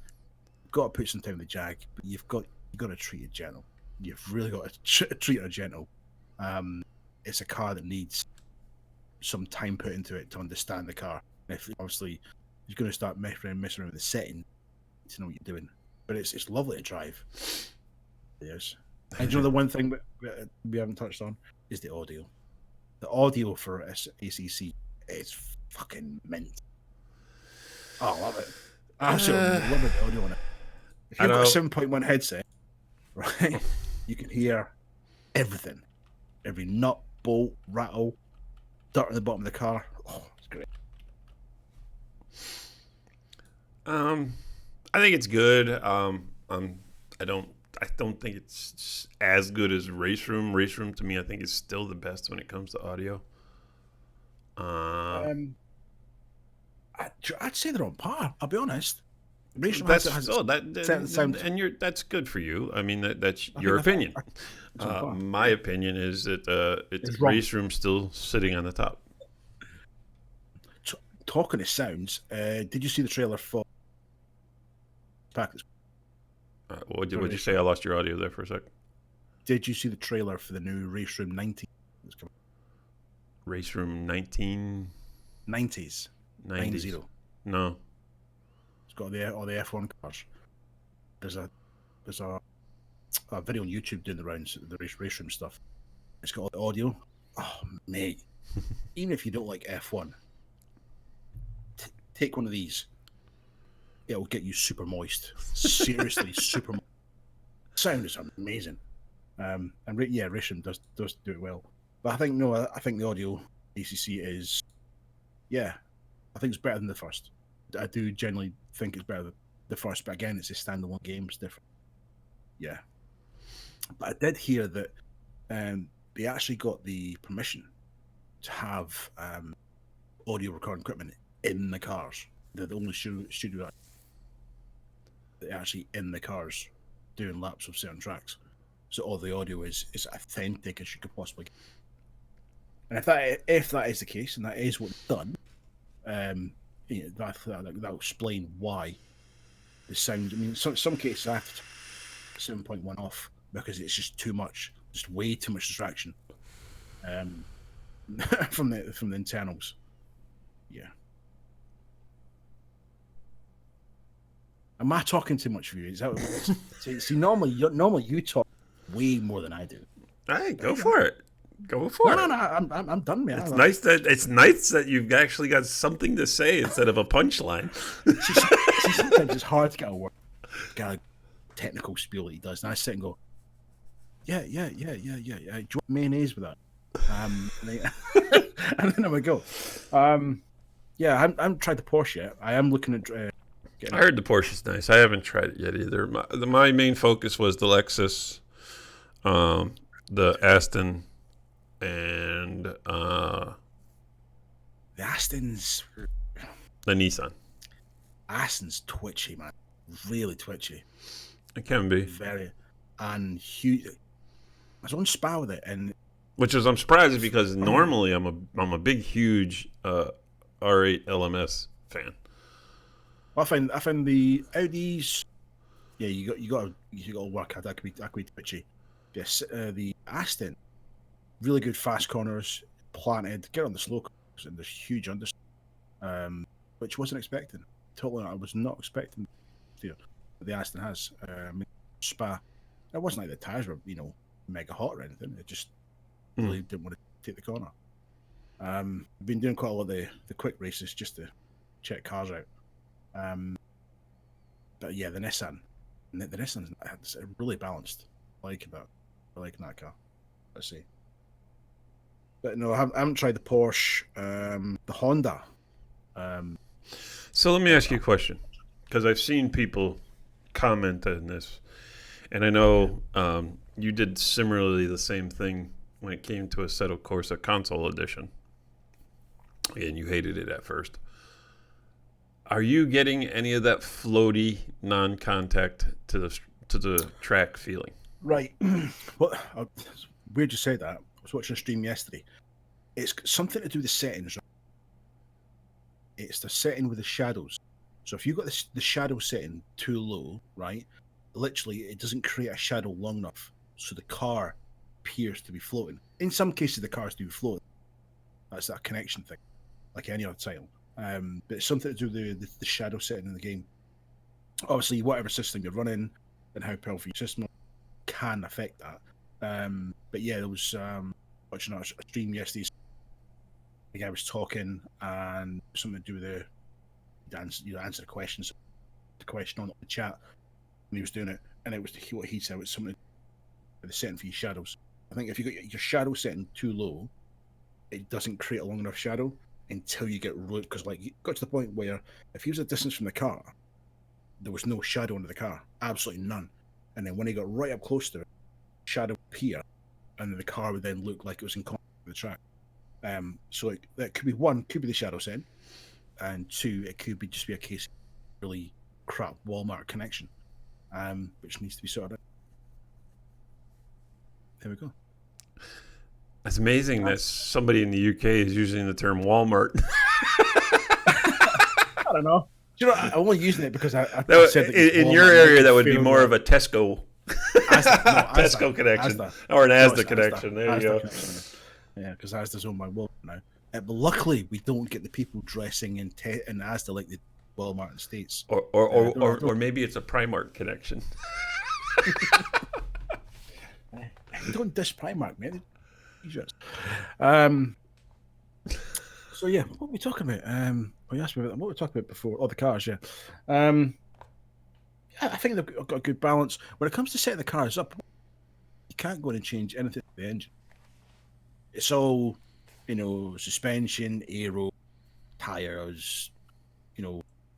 you've got to put some time in the Jag, but you've got to treat it gentle. You've really got to treat it gentle. It's a car that needs some time put into it to understand the car. If obviously you're going to start messing around with the setting to know what you're doing, but it's lovely to drive. Yes, and the one thing we haven't touched on is the audio. The audio for ACC is fucking mint. Oh, I love it. Absolutely love the audio on it. If you've got a 7.1 headset, right, you can hear everything, every nut, bolt, rattle, dirt at the bottom of the car. Oh, it's great. I think it's good. I don't think it's as good as Race Room. Race Room to me, I think is still the best when it comes to audio. I'd say they're on par. I'll be honest. Race Room that's that's good for you. I mean, that's your opinion. My opinion is that it's Race Room still sitting on the top. Talking of sounds, did you see the trailer for Packers? What did you say? I lost your audio there for a sec. Did you see the trailer for the new Race Room 90? Race Room 19? 90s. 90s. No. It's got all the F1 cars. There's a video on YouTube doing the rounds, the race room stuff. It's got all the audio. Oh, mate. Even if you don't like F1, take one of these. It'll get you super moist. Seriously, super moist. Sound is amazing. Race Room does do it well. But I think the audio ACC is, I think it's better than the first. I do generally think it's better than the first, but again, it's a standalone game. It's different. Yeah. But I did hear that they actually got the permission to have audio recording equipment in the cars. They're the only studio actually in the cars doing laps of certain tracks. So all the audio is authentic as you could possibly get. And if that is the case, and that is what's done, that'll explain why the sound. I mean, some cases I have to 7.1 off because it's just too much, just way too much distraction from the internals. Yeah. Am I talking too much for you? Is that see? Normally you talk way more than I do. Hey, go for it. Go for it. No, I'm done, man. It's nice that you've actually got something to say instead of a punchline. See, sometimes it's hard to get a word. Got a technical spiel that he does, and I sit and go, yeah. Do you want mayonnaise with that? And then I would go. I'm tried the Porsche yet. I am looking at. I heard the Porsche's nice. I haven't tried it yet either. My main focus was the Lexus, the Aston, and the Aston's the Nissan. Aston's twitchy, man. Really twitchy. It can be Very and huge. I was on Spa with it, and Which is I'm surprised because normally I'm a big huge R8 LMS fan. I find the Audis. Yeah, you got to work hard. That could be twitchy. Yes, the Aston, really good fast corners, planted. Get on the slow corners, and there's huge understeer, which wasn't expecting. Totally, I was not expecting. The Aston has Spa. It wasn't like the tires were mega hot or anything. It just Mm. really didn't want to take the corner. I've been doing quite a lot of the quick races just to check cars out. But yeah, the Nissan's really balanced. I like that. I like that car. Let's see. But no, I haven't tried the Porsche, the Honda. So let me ask you a question, because I've seen people comment on this, and I know you did similarly the same thing when it came to Assetto Corsa Console Edition, and you hated it at first. Are you getting any of that floaty, non-contact to the track feeling? Right. Well, weird you say that. I was watching a stream yesterday. It's something to do with the settings. Right? It's the setting with the shadows. So if you've got the shadow setting too low, right, literally it doesn't create a shadow long enough, so the car appears to be floating. In some cases, the cars do float. That's that connection thing, like any other title. But it's something to do with the shadow setting in the game. Obviously, whatever system you're running and how powerful your system can affect that. But yeah, there was watching a stream yesterday. The guy was talking and something to do with answer the questions, the question on the chat, and he was doing it, and it was what he said was something with the setting for your shadows. I think if you got your shadow setting too low, it doesn't create a long enough shadow until you get really, because like you got to the point where if he was a distance from the car, there was no shadow under the car, absolutely none. And then when he got right up close to it, shadow appear, and then the car would then look like it was in contact with the track. So that could be one, could be the shadow setting, and two, it could be just be a case of really crap Walmart connection, which needs to be sorted out. There we go. It's amazing that somebody in the UK is using the term Walmart. I don't know. Do you know, I'm only using it because I said that in your area, that would be more of a Tesco, Tesco connection, or an Asda connection. There you go. Yeah, because Asda's owned by Walmart now. But luckily, we don't get the people dressing in Asda like the Walmart in the States. Or maybe it's a Primark connection. Don't dish Primark, man. So yeah, what were we talking about? You asked me about what we were talking about before. Oh, the cars, yeah. I think they've got a good balance. When it comes to setting the cars up, you can't go in and change anything with the engine. It's all, suspension, aero, tires,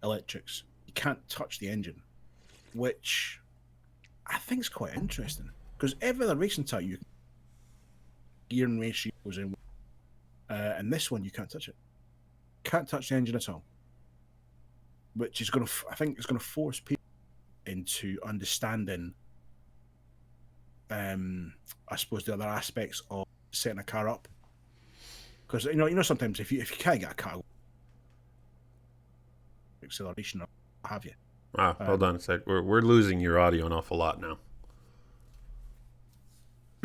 electrics. You can't touch the engine, which I think is quite interesting because every other racing type you gear and ratio goes in, and this one you can't touch it. Can't touch the engine at all, which is going to, I think, it's going to force people into understanding, I suppose, the other aspects of setting a car up. Because sometimes if you can't get a car acceleration or what have you. Hold on a sec. We're losing your audio an awful lot now.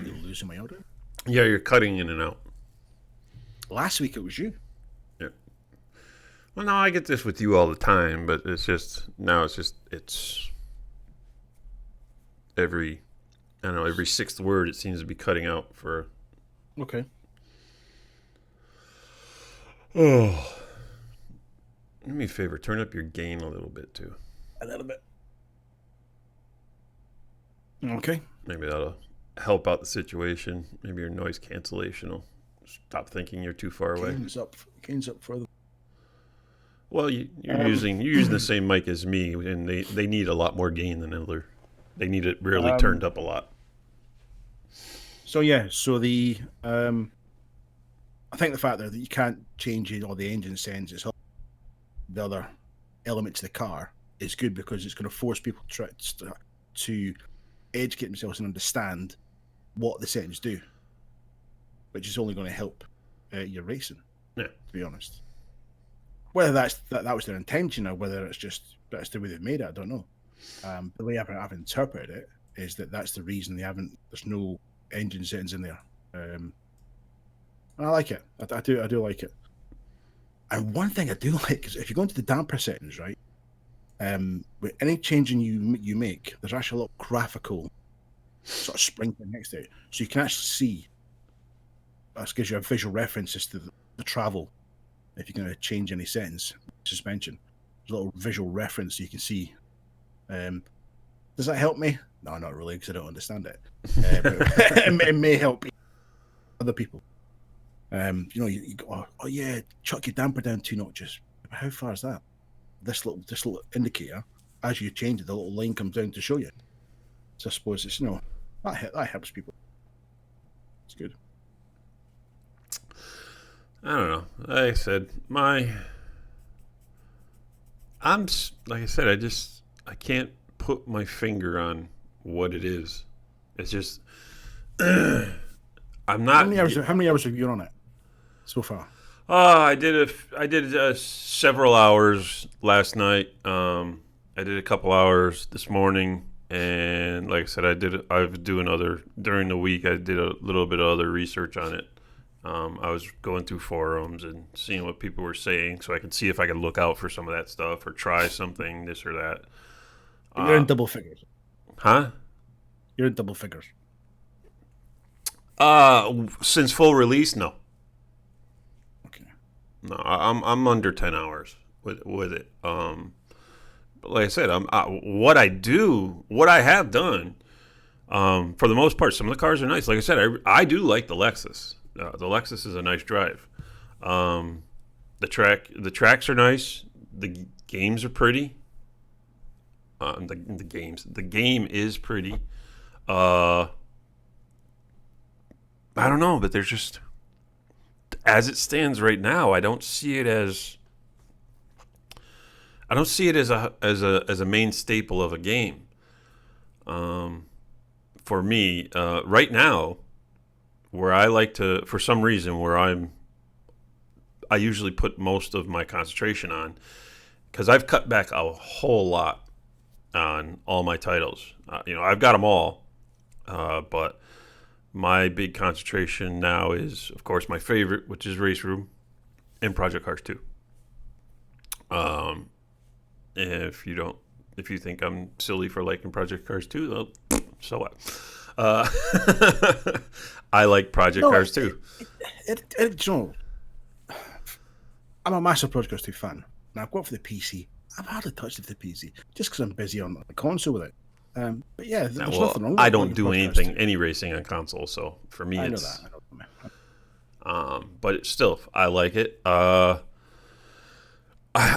You're losing my audio? Yeah, you're cutting in and out. Last week it was you. Yeah. Well, no, I get this with you all the time, but it's every sixth word it seems to be cutting out for. Okay. Oh. Do me a favor, turn up your gain a little bit too. A little bit. Okay. Maybe that'll help out the situation. Maybe your noise cancellation will stop thinking you're too far away. Gain's up further. Well, you're using the same mic as me, and they need a lot more gain than other. They need it really turned up a lot. So yeah, the I think the fact that you can't change it or the engine settings, it's the other element to the car is good because it's going to force people to educate themselves and understand what the settings do. which is only going to help your racing. Yeah. To be honest, whether that was their intention or whether it's just that's the way they've made it, I don't know. The way I've interpreted it is that that's the reason they haven't. There's no engine settings in there. And I like it. I do like it. And one thing I do like is if you go into the damper settings, right? With any changing you make, there's actually a little graphical sort of sprinkling next to it, so you can actually see. That gives you a visual reference as to the travel. If you're going to change any settings, suspension, there's a little visual reference so you can see. Does that help me? No, not really, because I don't understand it. It may help other people. You go, oh yeah, chuck your damper down 2 notches. How far is that? This little indicator, as you change it, the little line comes down to show you. So I suppose it's that helps people. It's good. I don't know. Like I said, I can't put my finger on what it is. It's just I'm not. How many hours have you on it so far? I did several hours last night. I did a couple hours this morning, and like I said, I've doing during the week. I did a little bit of other research on it. I was going through forums and seeing what people were saying, so I could see if I could look out for some of that stuff or try something, this or that. You're in double figures, huh? You're in double figures. Since full release, no. Okay. No, I'm under 10 hours with it. But like I said, what I have done. For the most part, some of the cars are nice. Like I said, I do like the Lexus. The Lexus is a nice drive. The tracks are nice. The games are pretty. The game is pretty. I don't know, but there's just, as it stands right now, I don't see it as a main staple of a game. For me, right now, where I like to, for some reason, I usually put most of my concentration on, because I've cut back a whole lot on all my titles. I've got them all, but my big concentration now is, of course, my favorite, which is Race Room and Project Cars 2. If you think I'm silly for liking Project Cars 2, well, so what? I like Project Cars 2. I'm a massive Project Cars 2 fan. Now, I've got for the PC. I've hardly touched it for the PC, just because I'm busy on the console with it. But yeah, there's nothing wrong with I don't do any racing on console, so for me, I know it's... that. I know. But still, I like it. I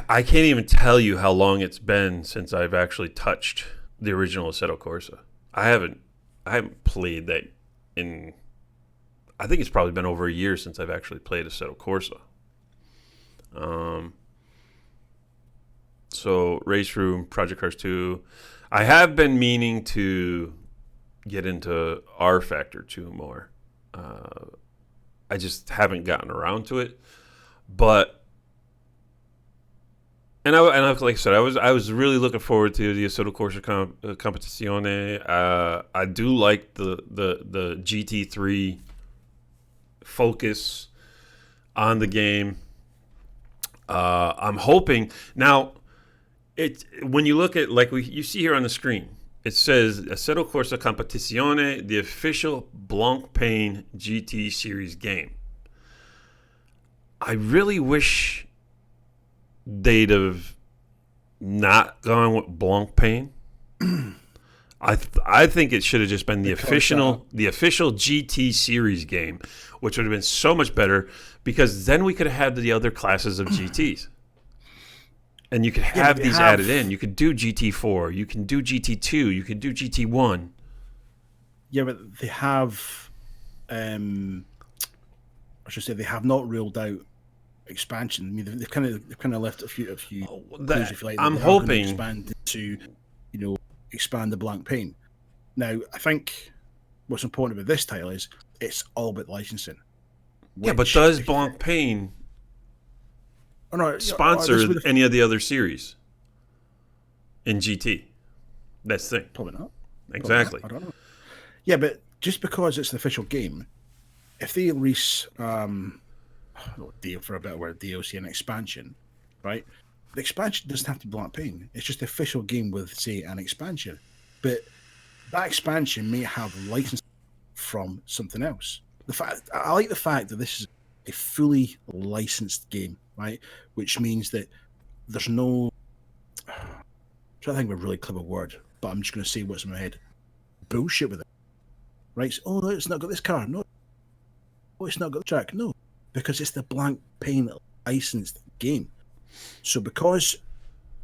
can't even tell you how long it's been since I've actually touched the original Assetto Corsa. I haven't played that in... I think it's probably been over a year since I've actually played Assetto Corsa. So Race Room, Project Cars 2. I have been meaning to get into R Factor 2 more. I just haven't gotten around to it. But and like I said, I was really looking forward to the Assetto Corsa Competizione. I do like the GT3 focus on the game. I'm hoping now. When you look at, like you see here on the screen, it says Assetto Corsa Competizione, the official Blancpain GT Series game. I really wish they'd have not gone with Blancpain. I think it should have just been the official GT Series game, which would have been so much better, because then we could have had the other classes of GTs. And you could have these added in. You could do GT4. You can do GT2. You can do GT1. Yeah, but they have, I should say, they have not ruled out expansion. I mean, they've kind of left a few clues, if you like. I'm hoping expand to, expand the Blancpain. Now, I think what's important about this title is it's all about licensing. Yeah, but which does Blancpain oh no, this sponsor would any of the other series in GT? That's the thing. probably not. Probably not. Exactly. I don't know. Yeah, but just because it's an official game, if they release for a better word, DLC and expansion, right? The expansion doesn't have to be Blancpain. It's just the official game with, say, an expansion. But that expansion may have license from something else. I like the fact that this is a fully licensed game, right? Which means that there's no. I'm trying to think of a really clever word, but I'm just going to say what's in my head. Bullshit with it, right? So, oh, it's not got this car. No, oh, it's not got the track. No, because it's the Blancpain licensed game. So because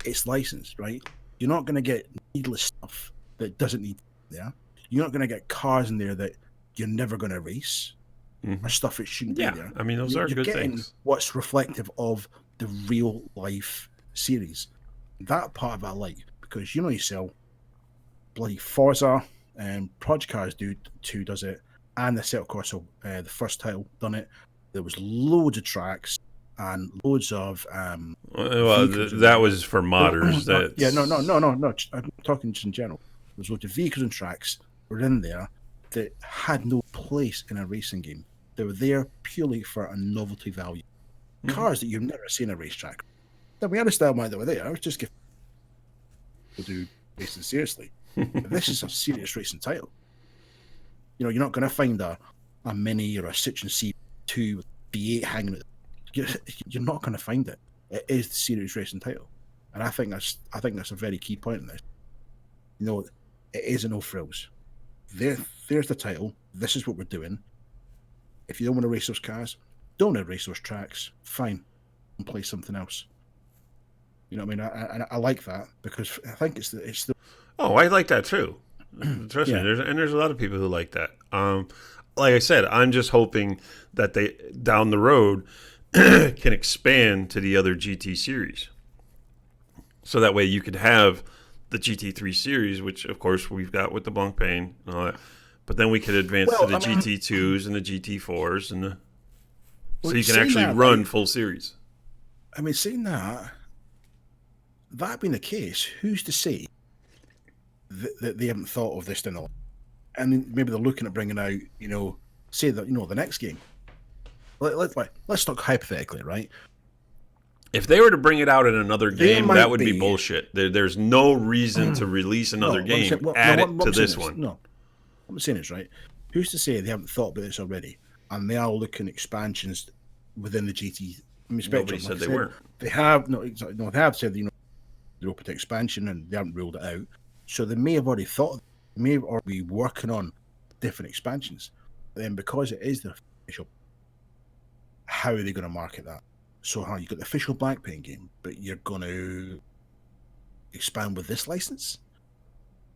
it's licensed, right? You're not going to get needless stuff that doesn't need there. You're not going to get cars in there that you're never going to race or stuff that shouldn't be there. I mean, those are you're good getting things. what's reflective of the real life series. That part of I like because you sell bloody Forza and Project Cars 2 does it, and the Assetto Corsa, the first title, done it. There was loads of tracks and loads of Well, that was for modders. No. I'm talking just in general. There's loads of vehicles and tracks were in there that had no place in a racing game. They were there purely for a novelty value. Cars that you've never seen a racetrack. Then we understand why they were there. I was just giving to do racing seriously. But this is a serious racing title. You're not going to find a Mini or a Citroen C2 with V8 hanging at you're not going to find it. It is the serious racing title, and I think that's a very key point in this. It is a no frills. There's the title. This is what we're doing. If you don't want to race those cars, don't want to race those tracks. Fine, and play something else. You know what I mean? I like that because I think it's the. Oh, I like that too. Trust me, there's a lot of people who like that. Like I said, I'm just hoping that they down the road can expand to the other GT series. So that way you could have the GT3 series, which of course we've got with the Blancpain and all that. But then we could advance to the GT2s and the GT4s so you can actually run full series. I mean, saying that being the case, who's to say that they haven't thought of this in a lot? And maybe they're looking at bringing out, say that, the next game. Let's talk hypothetically, right? If they were to bring it out in another game, that would be bullshit. There's no reason to release another game. Add it to this one. No, what I'm saying is, right, who's to say they haven't thought about this already? And they are looking at expansions within the GT spectrum. Nobody said they weren't. They have, they have said, they're open to expansion and they haven't ruled it out. So they may have already thought, they may have already be working on different expansions. But then because it is the official, how are they going to market that? So you've got the official Blancpain game, but you're going to expand with this license?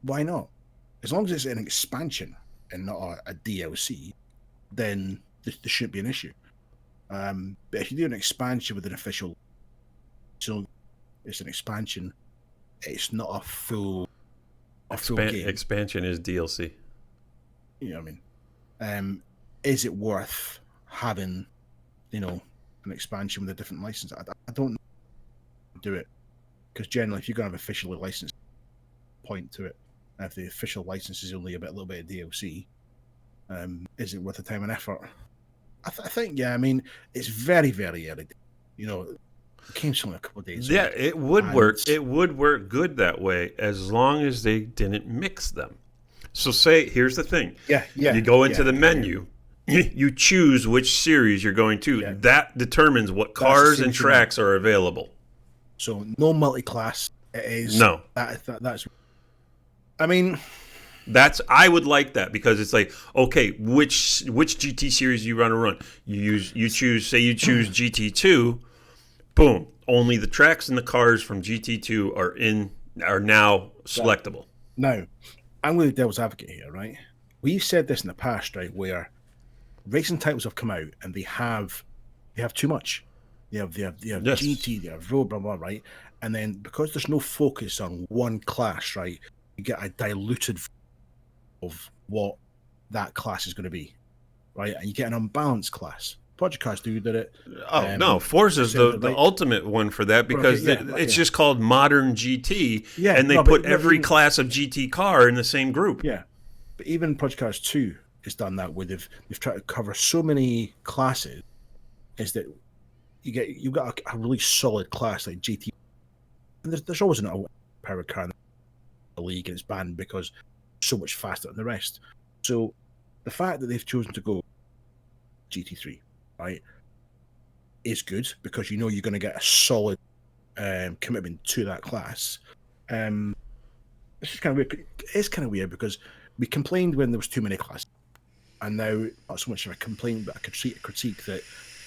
Why not? As long as it's an expansion and not a DLC, then there shouldn't be an issue. But if you do an expansion with an official, so it's an expansion, it's not a full game. Expansion is DLC. You know what I mean? Is it worth having, an expansion with a different license? I don't do it because generally, if you're going to have officially licensed, point to it. And if the official license is only a little bit of DLC, is it worth the time and effort? I think, yeah. I mean, it's very, very early. It came something a couple of days. Yeah, it would work. It would work good that way as long as they didn't mix them. So here's the thing. Yeah. You go into the menu. You choose which series you're going to. Yeah. That determines what cars and tracks are available. So no multi-class. It is no. That's. I mean, I would like that because it's like, okay, which GT series you want to run? You choose GT2. Boom. Only the tracks and the cars from GT2 are now selectable. Now, I'm going to be devil's advocate here, right? We've said this in the past, right, where racing titles have come out and they have too much. They have yes. GT, they have road, blah blah, right? And then because there's no focus on one class, right, you get a diluted of what that class is going to be, right? And you get an unbalanced class. Project Cars 2 did it. Oh no, Forza's the right. ultimate one for that because it's just called modern GT, and they put every class of GT car in the same group. Yeah, but even Project Cars 2 has done that where they've tried to cover so many classes, is that you've got a really solid class like GT, and there's always a powered car in the league, and it's banned because it's so much faster than the rest. So the fact that they've chosen to go GT3, right, is good because you know you're going to get a solid commitment to that class. It's just kind of weird. It's kind of weird because we complained when there was too many classes, and now not so much of a complaint, but a critique that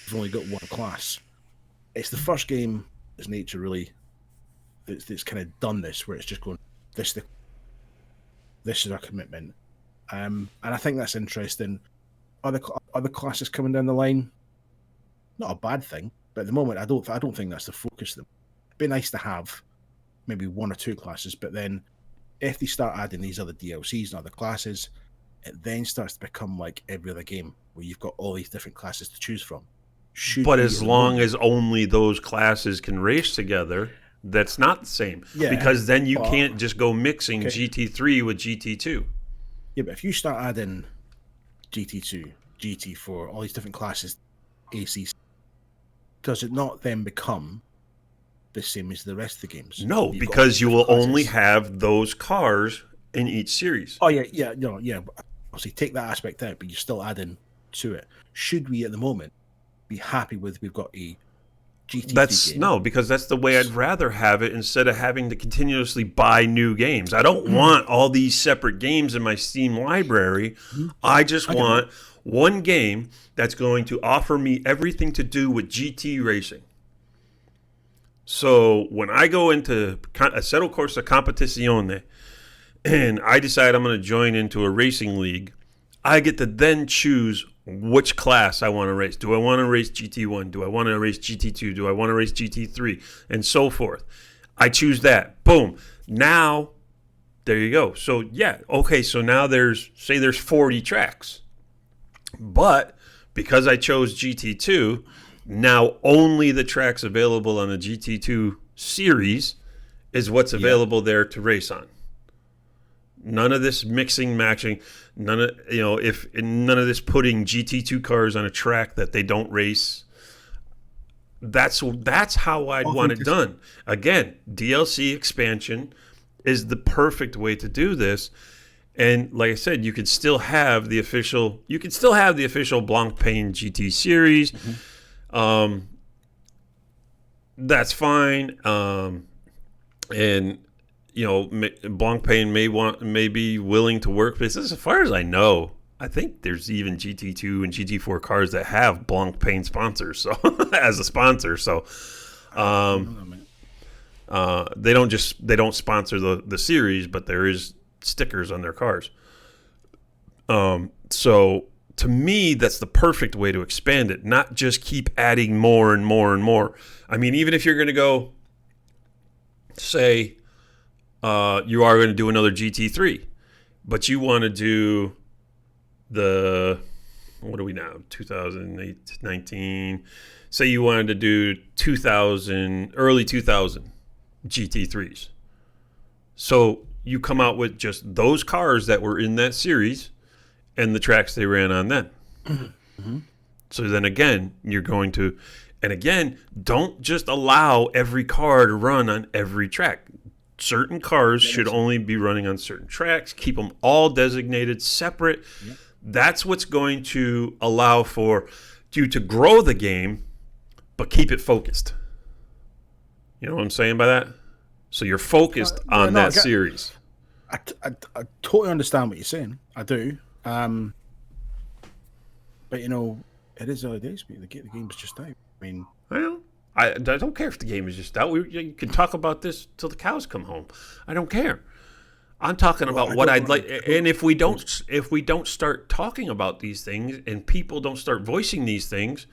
we've only got one class. It's the first game its nature really that's kind of done this, where it's just going this is our commitment, and I think that's interesting. Other classes coming down the line, not a bad thing, but at the moment I don't think that's the focus of them. It'd be nice to have maybe one or two classes, but then if they start adding these other DLCs and other classes, it then starts to become like every other game where you've got all these different classes to choose from. But as long as only those classes can race together, that's not the same. Yeah, because then you can't just go mixing GT3 with GT2. Yeah, but if you start adding GT2, GT4, all these different classes, ACC, does it not then become the same as the rest of the games? No, because you will only have those cars in each series. Oh, yeah. Obviously, take that aspect out, but you're still adding to it. Should we, at the moment, be happy with we've got a GT3 game? No, because that's the way I'd rather have it instead of having to continuously buy new games. I don't want all these separate games in my Steam library. I just want one game that's going to offer me everything to do with GT racing. So when I go into Assetto Corsa Competizione and I decide I'm going to join into a racing league, I get to then choose which class I want to race. Do I want to race GT1? Do I want to race GT2? Do I want to race GT3? And so forth. I choose that. Boom. Now, there you go. So, yeah. Okay, so now there's 40 tracks. But because I chose GT2, now only the tracks available on the GT2 series is what's available there to race on. None of this mixing, matching, none of this putting GT2 cars on a track that they don't race. That's how I'd want it done. Again, DLC expansion is the perfect way to do this. And like I said, you could still have the official Blancpain GT series. That's fine. And Blancpain may be willing to work with this. As far as I know, I think there's even GT2 and GT4 cars that have Blancpain sponsors, so as a sponsor. So they don't sponsor the series, but there is stickers on their cars. So to me, that's the perfect way to expand it, not just keep adding more and more and more. I mean, even if you're going to go, say, you are going to do another GT3, but you want to do what are we now, 2019? Say you wanted to do early 2000 GT3s. So you come out with just those cars that were in that series and the tracks they ran on then. Mm-hmm. So then again, you're going to, and again, don't just allow every car to run on every track. Certain cars should only be running on certain tracks. Keep them all designated separate. Yep. That's what's going to allow for you to grow the game, but keep it focused. You know what I'm saying by that? So you're focused on that series. I totally understand what you're saying. I do. But, it is early days. The game's just out. I mean... Well, I don't care if the game is just out. You can talk about this till the cows come home. I don't care. I'm talking about what I'd like. And if we don't start talking about these things and people don't start voicing these things,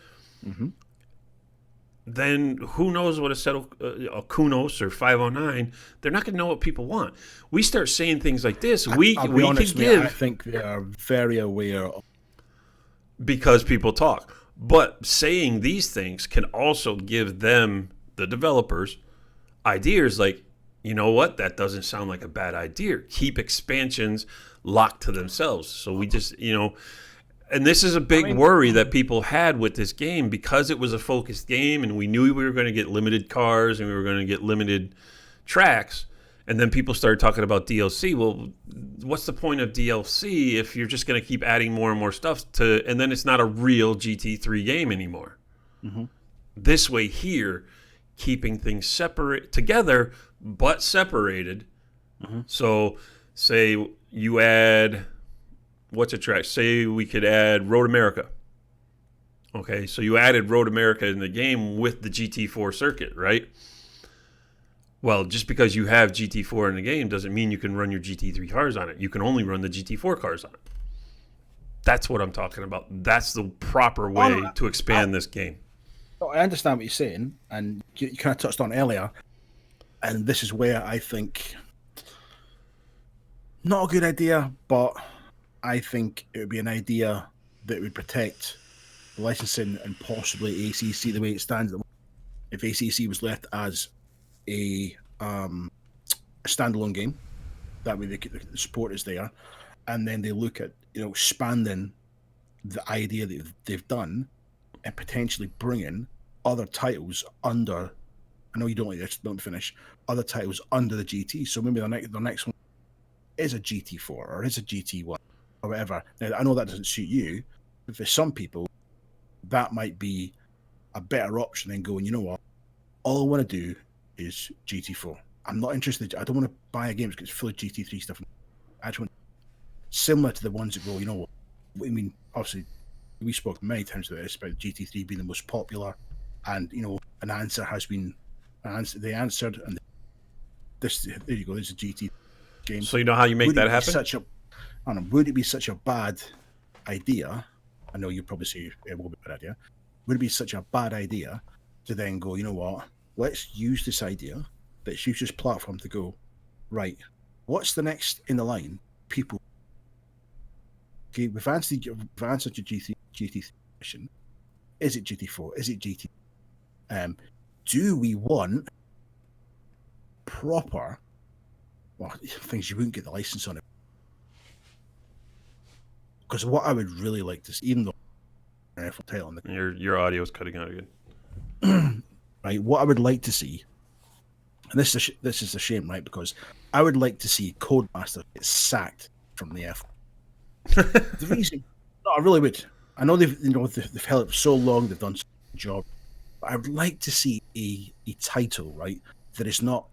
then who knows what a Kunos or 509, they're not going to know what people want. We start saying things like this, we can give. I think they are very aware of. Because people talk. But saying these things can also give them, the developers, ideas like, you know what, that doesn't sound like a bad idea. Keep expansions locked to themselves. So we just, and this is a big worry that people had with this game because it was a focused game and we knew we were going to get limited cars and we were going to get limited tracks. And then people started talking about DLC. Well, what's the point of DLC if you're just going to keep adding more and more stuff to, and then it's not a real GT3 game anymore. Mm-hmm. This way here, keeping things separate together, but separated. Mm-hmm. So say you add, what's a track? Say we could add Road America. Okay, so you added Road America in the game with the GT4 circuit, right? Well, just because you have GT4 in the game doesn't mean you can run your GT3 cars on it. You can only run the GT4 cars on it. That's what I'm talking about. That's the proper way to expand this game. I understand what you're saying, and you kind of touched on earlier, and this is where I think not a good idea, but I think it would be an idea that would protect licensing and possibly ACC the way it stands. If ACC was left as a standalone game, that way the support is there, and then they look at expanding the idea that they've done and potentially bringing other titles under. I know you don't like this, don't finish. Other titles under the GT, so maybe the next one is a GT4 or is a GT1 or whatever. Now I know that doesn't suit you, but for some people, that might be a better option than going, you know what, all I want to do is GT4. I'm not interested. I don't want to buy a game because it's full of GT3 stuff. I just want similar to the ones that go, you know what, I mean, obviously we spoke many times about this, about GT3 being the most popular, and an answer has been they answered, and this, there you go, there's a GT game. So you know how you make that happen? I don't know, would it be such a bad idea? I know you probably say it will be a bad idea. Would it be such a bad idea to then go, you know what, let's use this idea, let's use this platform to go, right, what's the next in the line? People, okay, we've answered your GT3 question. Is it GT4? Is it GT? Do we want proper, things you wouldn't get the license on it? Because what I would really like to see, even though an F1 title on your audio is cutting out again. Right, what I would like to see, and this is a shame, right? Because I would like to see Codemaster get sacked from the F1. The reason, no, I really would. I know they've held it for so long, they've done such a good job. But I would like to see a title, right, that is not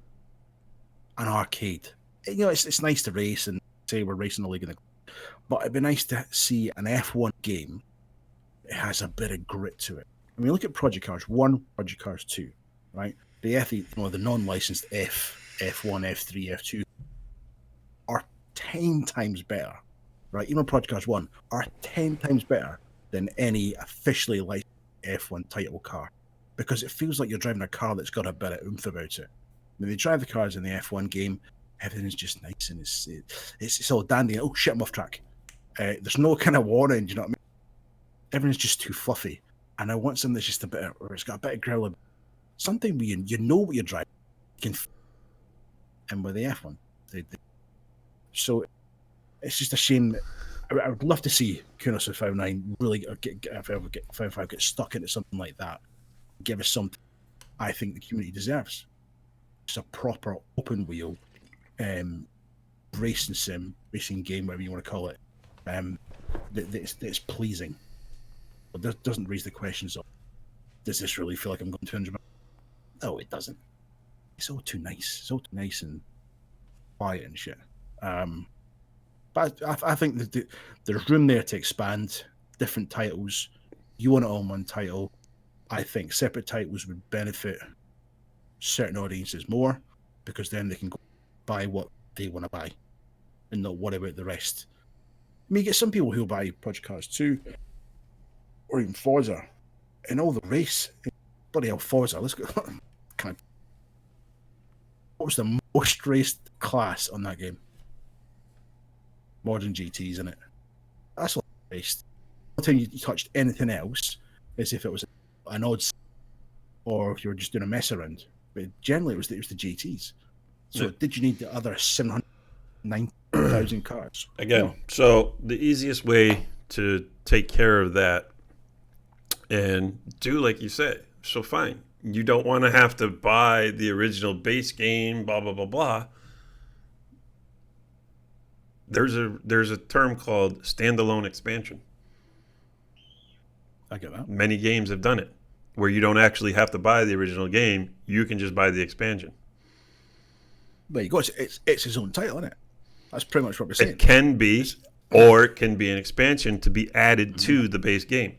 an arcade. It's nice to race and say we're racing the league in the, but it'd be nice to see an F1 game that has a bit of grit to it. I mean, look at Project Cars 1, Project Cars 2, right? The the non-licensed F1, F3, F2 are 10 times better, right? Even Project Cars 1 are 10 times better than any officially licensed F1 title car, because it feels like you're driving a car that's got a bit of oomph about it. When they drive the cars in the F1 game, everything's just nice and it's all dandy. Oh shit, I'm off track. There's no kind of warning, you know what I mean? Everything's just too fluffy. And I want something that's just a bit, or it's got a bit of growl, something where you know what you're driving. And with the F1, so it's just a shame. I would love to see Kunos 509 really get 55 get stuck into something like that. Give us something I think the community deserves. It's a proper open wheel racing game, whatever you want to call it. That's pleasing. But that doesn't raise the questions of, does this really feel like I'm going 200 miles? No, it doesn't. It's all too nice. It's all too nice and quiet and shit. But I think that there's room there to expand different titles. You want it all in one title. I think separate titles would benefit certain audiences more, because then they can go buy what they want to buy and not worry about the rest. I mean, you get some people who'll buy Project Cars 2 or even Forza, and all the race. Bloody hell, Forza. Let's go. What was the most raced class on that game? Modern GTs, isn't it? That's all raced. Every time you touched anything else, as if it was an odds or if you were just doing a mess around. But generally, it was the GTs. So did you need the other 790,000 cards? Again, No. so the easiest way to take care of that and do like you said, so fine. You don't want to have to buy the original base game, blah, blah, blah, blah. There's a term called standalone expansion. I get that. Many games have done it, where you don't actually have to buy the original game. You can just buy the expansion. There you go. It's its own title, isn't it? That's pretty much what we're saying. It can be, or it can be an expansion to be added to the base game.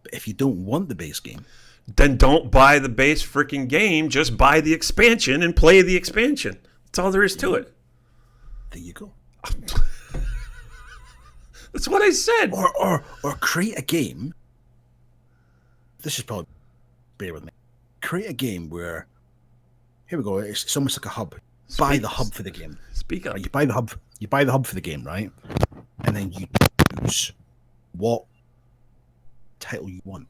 But if you don't want the base game, then don't buy the base freaking game. Just buy the expansion and play the expansion. That's all there is to it. there you go. That's what I said. Or create a game. This is probably, bear with me. Create a game where, here we go. It's almost like a hub. Buy the hub for the game. Speak up. Right, you buy the hub. You buy the hub for the game, right? And then you choose what title you want,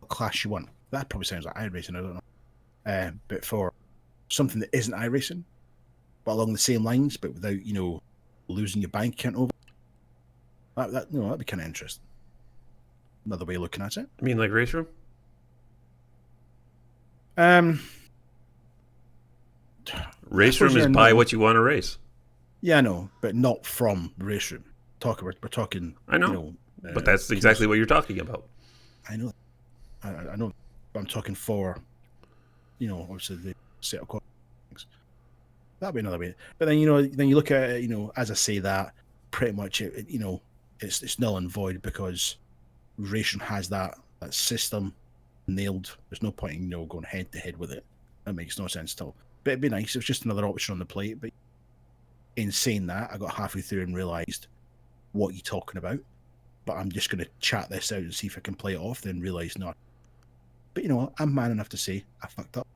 what class you want. That probably sounds like iRacing. I don't know. But for something that isn't iRacing, but along the same lines, but without losing your bank account over. That'd be kind of interesting. Another way of looking at it. I mean, like Race Room? Race Room is buy what you want to race. Yeah, I know, but not from Race Room. We're talking. I know, but that's exactly what you're talking about. I know. I know. I'm talking for, obviously the Assetto Corsa things. That'd be another way. But then then you look at it, as I say that, pretty much it's null and void because Racing has that system nailed. There's no point in going head to head with it. That makes no sense at all. But it'd be nice. It's just another option on the plate. But in saying that, I got halfway through and realised what you're talking about. But I'm just going to chat this out and see if I can play it off. Then realise not. But you know what? I'm man enough to say I fucked up.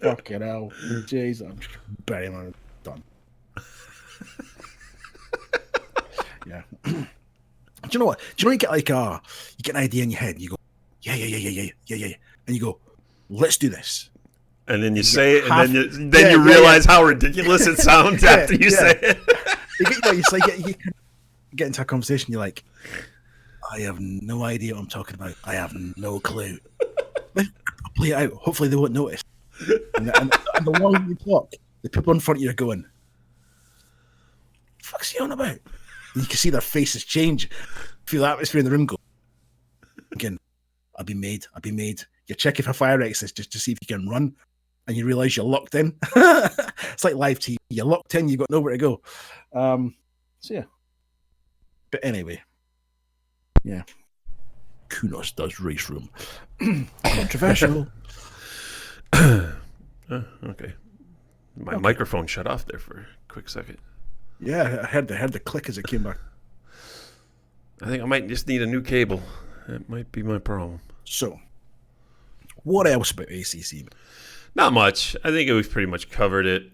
Fucking hell, jeez, I'm burying on done. Yeah. Do you know what? Do you know you get like you get an idea in your head and you go, yeah, and you go, let's do this. And then you say it, and then you realize how ridiculous it sounds after you say it. You get into a conversation, you're like, I have no idea what I'm talking about. I have no clue. I'll play it out. Hopefully they won't notice. And the longer you talk, the people in front of you are going, fuck's he on about? And you can see their faces change. Feel the atmosphere in the room go. Again, I'll be made. You're checking for fire exits just to see if you can run. And you realise you're locked in. It's like live TV. You're locked in, you've got nowhere to go. So yeah. But anyway. Yeah. Kunos does Race Room. Controversial. Okay. My microphone shut off there for a quick second. Yeah, I heard the click as it came back. I think I might just need a new cable. That might be my problem. So, what else about ACC? Not much. I think we've pretty much covered it.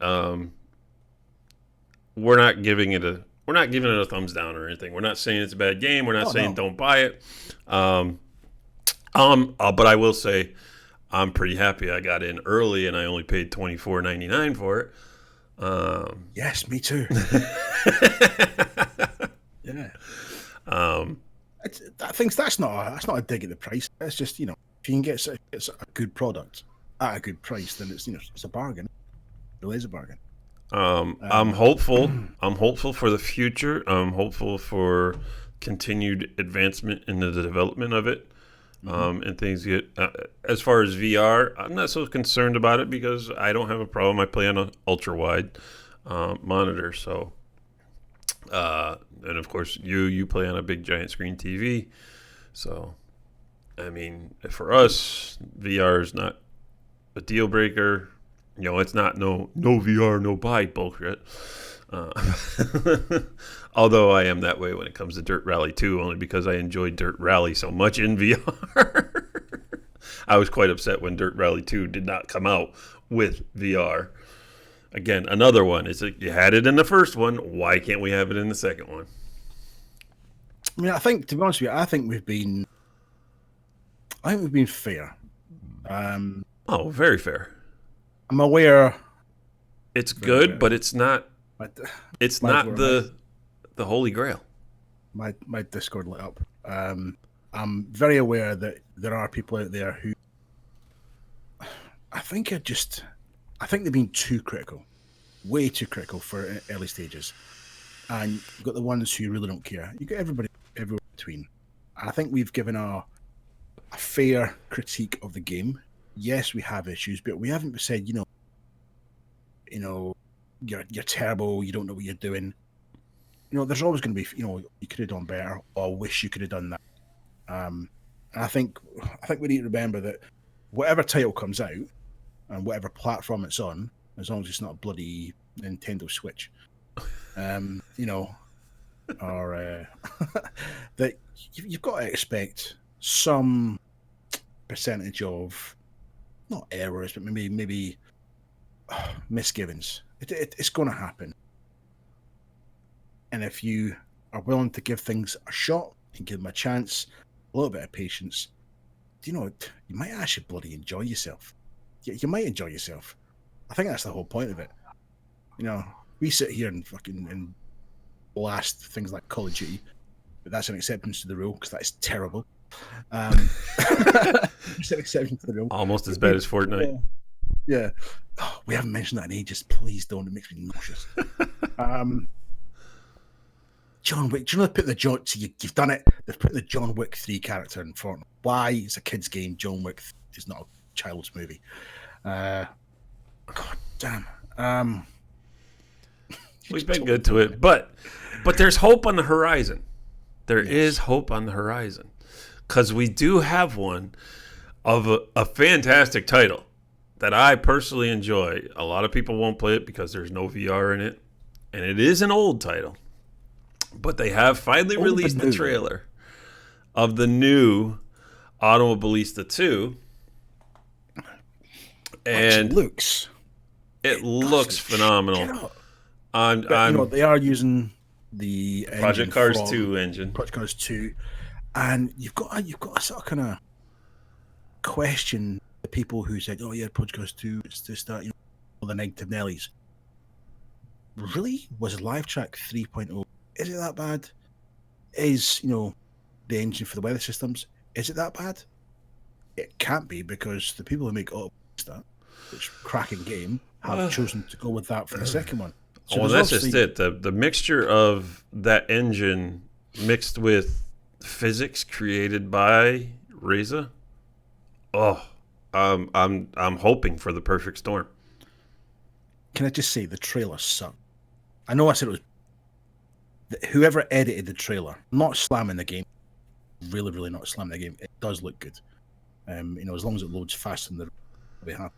We're not giving it a thumbs down or anything. We're not saying it's a bad game. We're not saying don't buy it. But I will say I'm pretty happy I got in early and I only paid $24.99 for it. Yes, me too. Yeah. I think that's not a dig at the price. It's just if you can get it's a good product at a good price, then it's it's a bargain. It really is a bargain. I'm hopeful. I'm hopeful for the future. I'm hopeful for continued advancement in the development of it. And things get as far as VR, I'm not so concerned about it because I don't have a problem. I play on an ultra wide monitor, so and of course you play on a big giant screen TV. So I mean, for us, VR is not a deal breaker. It's not no VR, no buy bullshit. Although I am that way when it comes to Dirt Rally 2, only because I enjoyed Dirt Rally so much in VR. I was quite upset when Dirt Rally 2 did not come out with VR. Again, another one. It's like you had it in the first one. Why can't we have it in the second one? I mean, I think, to be honest with you, I think we've been fair. Oh, very fair. I'm aware. It's good, but it's not. My, It's my, not the Holy Grail. my Discord lit up. I'm very aware that there are people out there who I think they've been too critical, way too critical for early stages. And you've got the ones who really don't care. You've got everybody everywhere between. I think we've given a fair critique of the game. Yes, we have issues, but we haven't said, you're terrible, you don't know what you're doing. There's always going to be, you could have done better, or wish you could have done that. And I think we need to remember that whatever title comes out and whatever platform it's on, as long as it's not a bloody Nintendo Switch, or that you've got to expect some percentage of not errors, but maybe misgivings. It's going to happen, and if you are willing to give things a shot and give them a chance, a little bit of patience, you might actually bloody enjoy yourself. You might enjoy yourself. I think that's the whole point of it. We sit here and blast things like Call of Duty, but that's an exception to the rule because that is terrible. It's an exception to the rule. Almost as bad as Fortnite. Yeah. Oh, we haven't mentioned that in ages. Please don't. It makes me nauseous. John Wick. Do you know they put the John? See, you've done it. They've put the John Wick 3 character in Fortnite. Why? It's a kid's game. John Wick is not a child's movie. God damn. We've been good to it, but there's hope on the horizon. There is hope on the horizon because we do have one of a fantastic title that I personally enjoy. A lot of people won't play it because there's no VR in it, and it is an old title. But they have finally released the trailer of the new Automobilista 2, and it looks phenomenal. They are using the Project Cars 2 engine. Project Cars 2, and you've got a sort of kind of question the people who said, "Oh yeah, Project Cars 2 is to start," all the negative Nellies. Really, was Live Track 3.0? Is it that bad? Is the engine for the weather systems? Is it that bad? It can't be because the people who make Automobilista, which cracking game, have chosen to go with that for the second one. So that's just it. The mixture of that engine mixed with physics created by Reza. I'm hoping for the perfect storm. Can I just say the trailer sucked? I know I said it was whoever edited the trailer, not slamming the game, really, really not slamming the game. It does look good. As long as it loads fast and I'll be happy.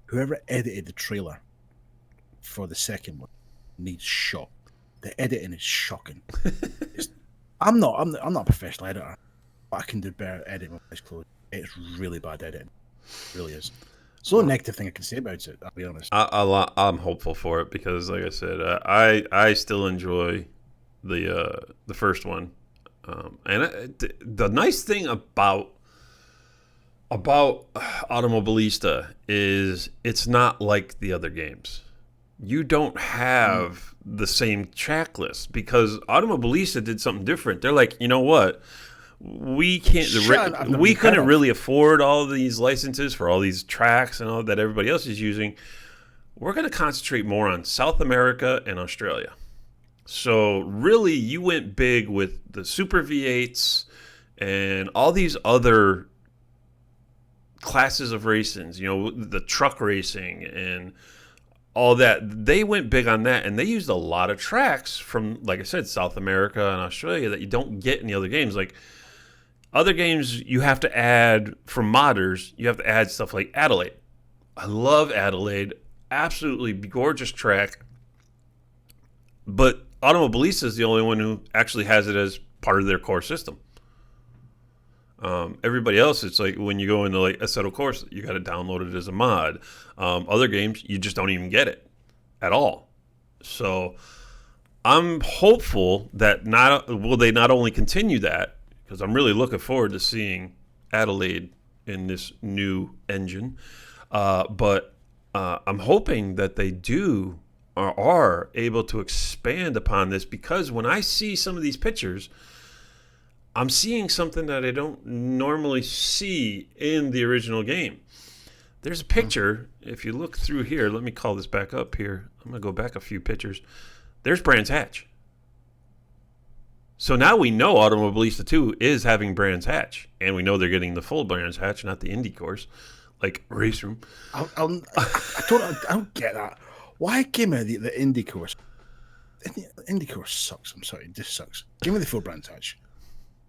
Whoever edited the trailer for the second one needs shot. The editing is shocking. I'm not a professional editor, but I can do better editing with my eyes closed. It's really bad editing. It really is. It's the only negative thing I can say about it, I'll be honest. I'm hopeful for it because, like I said, I still enjoy the first one, and the nice thing about Automobilista is it's not like the other games. You don't have the same track list because Automobilista did something different. They're like, you know what? We couldn't really afford all these licenses for all these tracks and all that everybody else is using. We're going to concentrate more on South America and Australia. So really, you went big with the Super V8s and all these other classes of racings, the truck racing and all that. They went big on that, and they used a lot of tracks from, like I said, South America and Australia that you don't get in the other games. Like other games, you have to add, for modders, you have to add stuff like Adelaide. I love Adelaide. Absolutely gorgeous track. But Automobilista is the only one who actually has it as part of their core system. Everybody else, it's like when you go into like Assetto Corsa, you got to download it as a mod. Other games, you just don't even get it at all. So I'm hopeful that not will they not only continue that, because I'm really looking forward to seeing Adelaide in this new engine, but I'm hoping that they do or are able to expand upon this, because when I see some of these pictures, I'm seeing something that I don't normally see in the original game. There's a picture. If you look through here, let me call this back up here. I'm going to go back a few pictures. There's Brands Hatch. So now we know Automobilista 2 is having Brands Hatch. And we know they're getting the full Brands Hatch, not the Indy course, like Race Room. I don't get that. Why give me the Indy course? The Indy course sucks. I'm sorry. It just sucks. Give me the full Brands Hatch.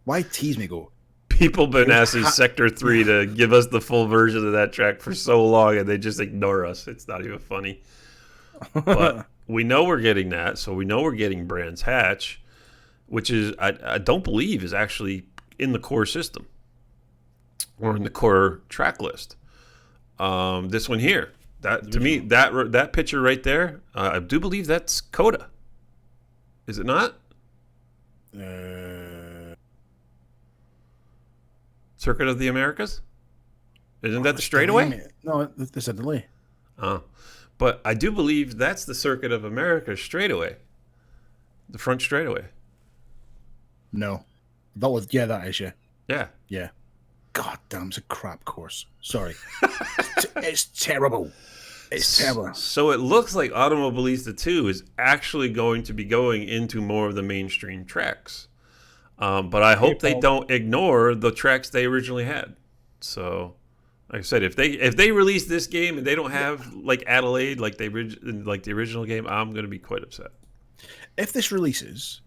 Why tease me, go? People been asking Sector 3 to give us the full version of that track for so long, and they just ignore us. It's not even funny. But we know we're getting that, so we know we're getting Brands Hatch, which is, I don't believe, is actually in the core system or in the core track list. This one here, that to me, that picture right there, I do believe that's Coda. Is it not? Circuit of the Americas? Isn't that the straightaway? No, there's a delay. But I do believe that's the Circuit of America straightaway. The front straightaway. No. That is, yeah. Yeah. Yeah. God damn, it's a crap course. Sorry. It's terrible. It's terrible. So it looks like Automobilista 2 is actually going to be going into more of the mainstream tracks. But I hope they don't ignore the tracks they originally had. So, like I said, if they release this game and they don't have like Adelaide like the original game, I'm going to be quite upset. If this releases,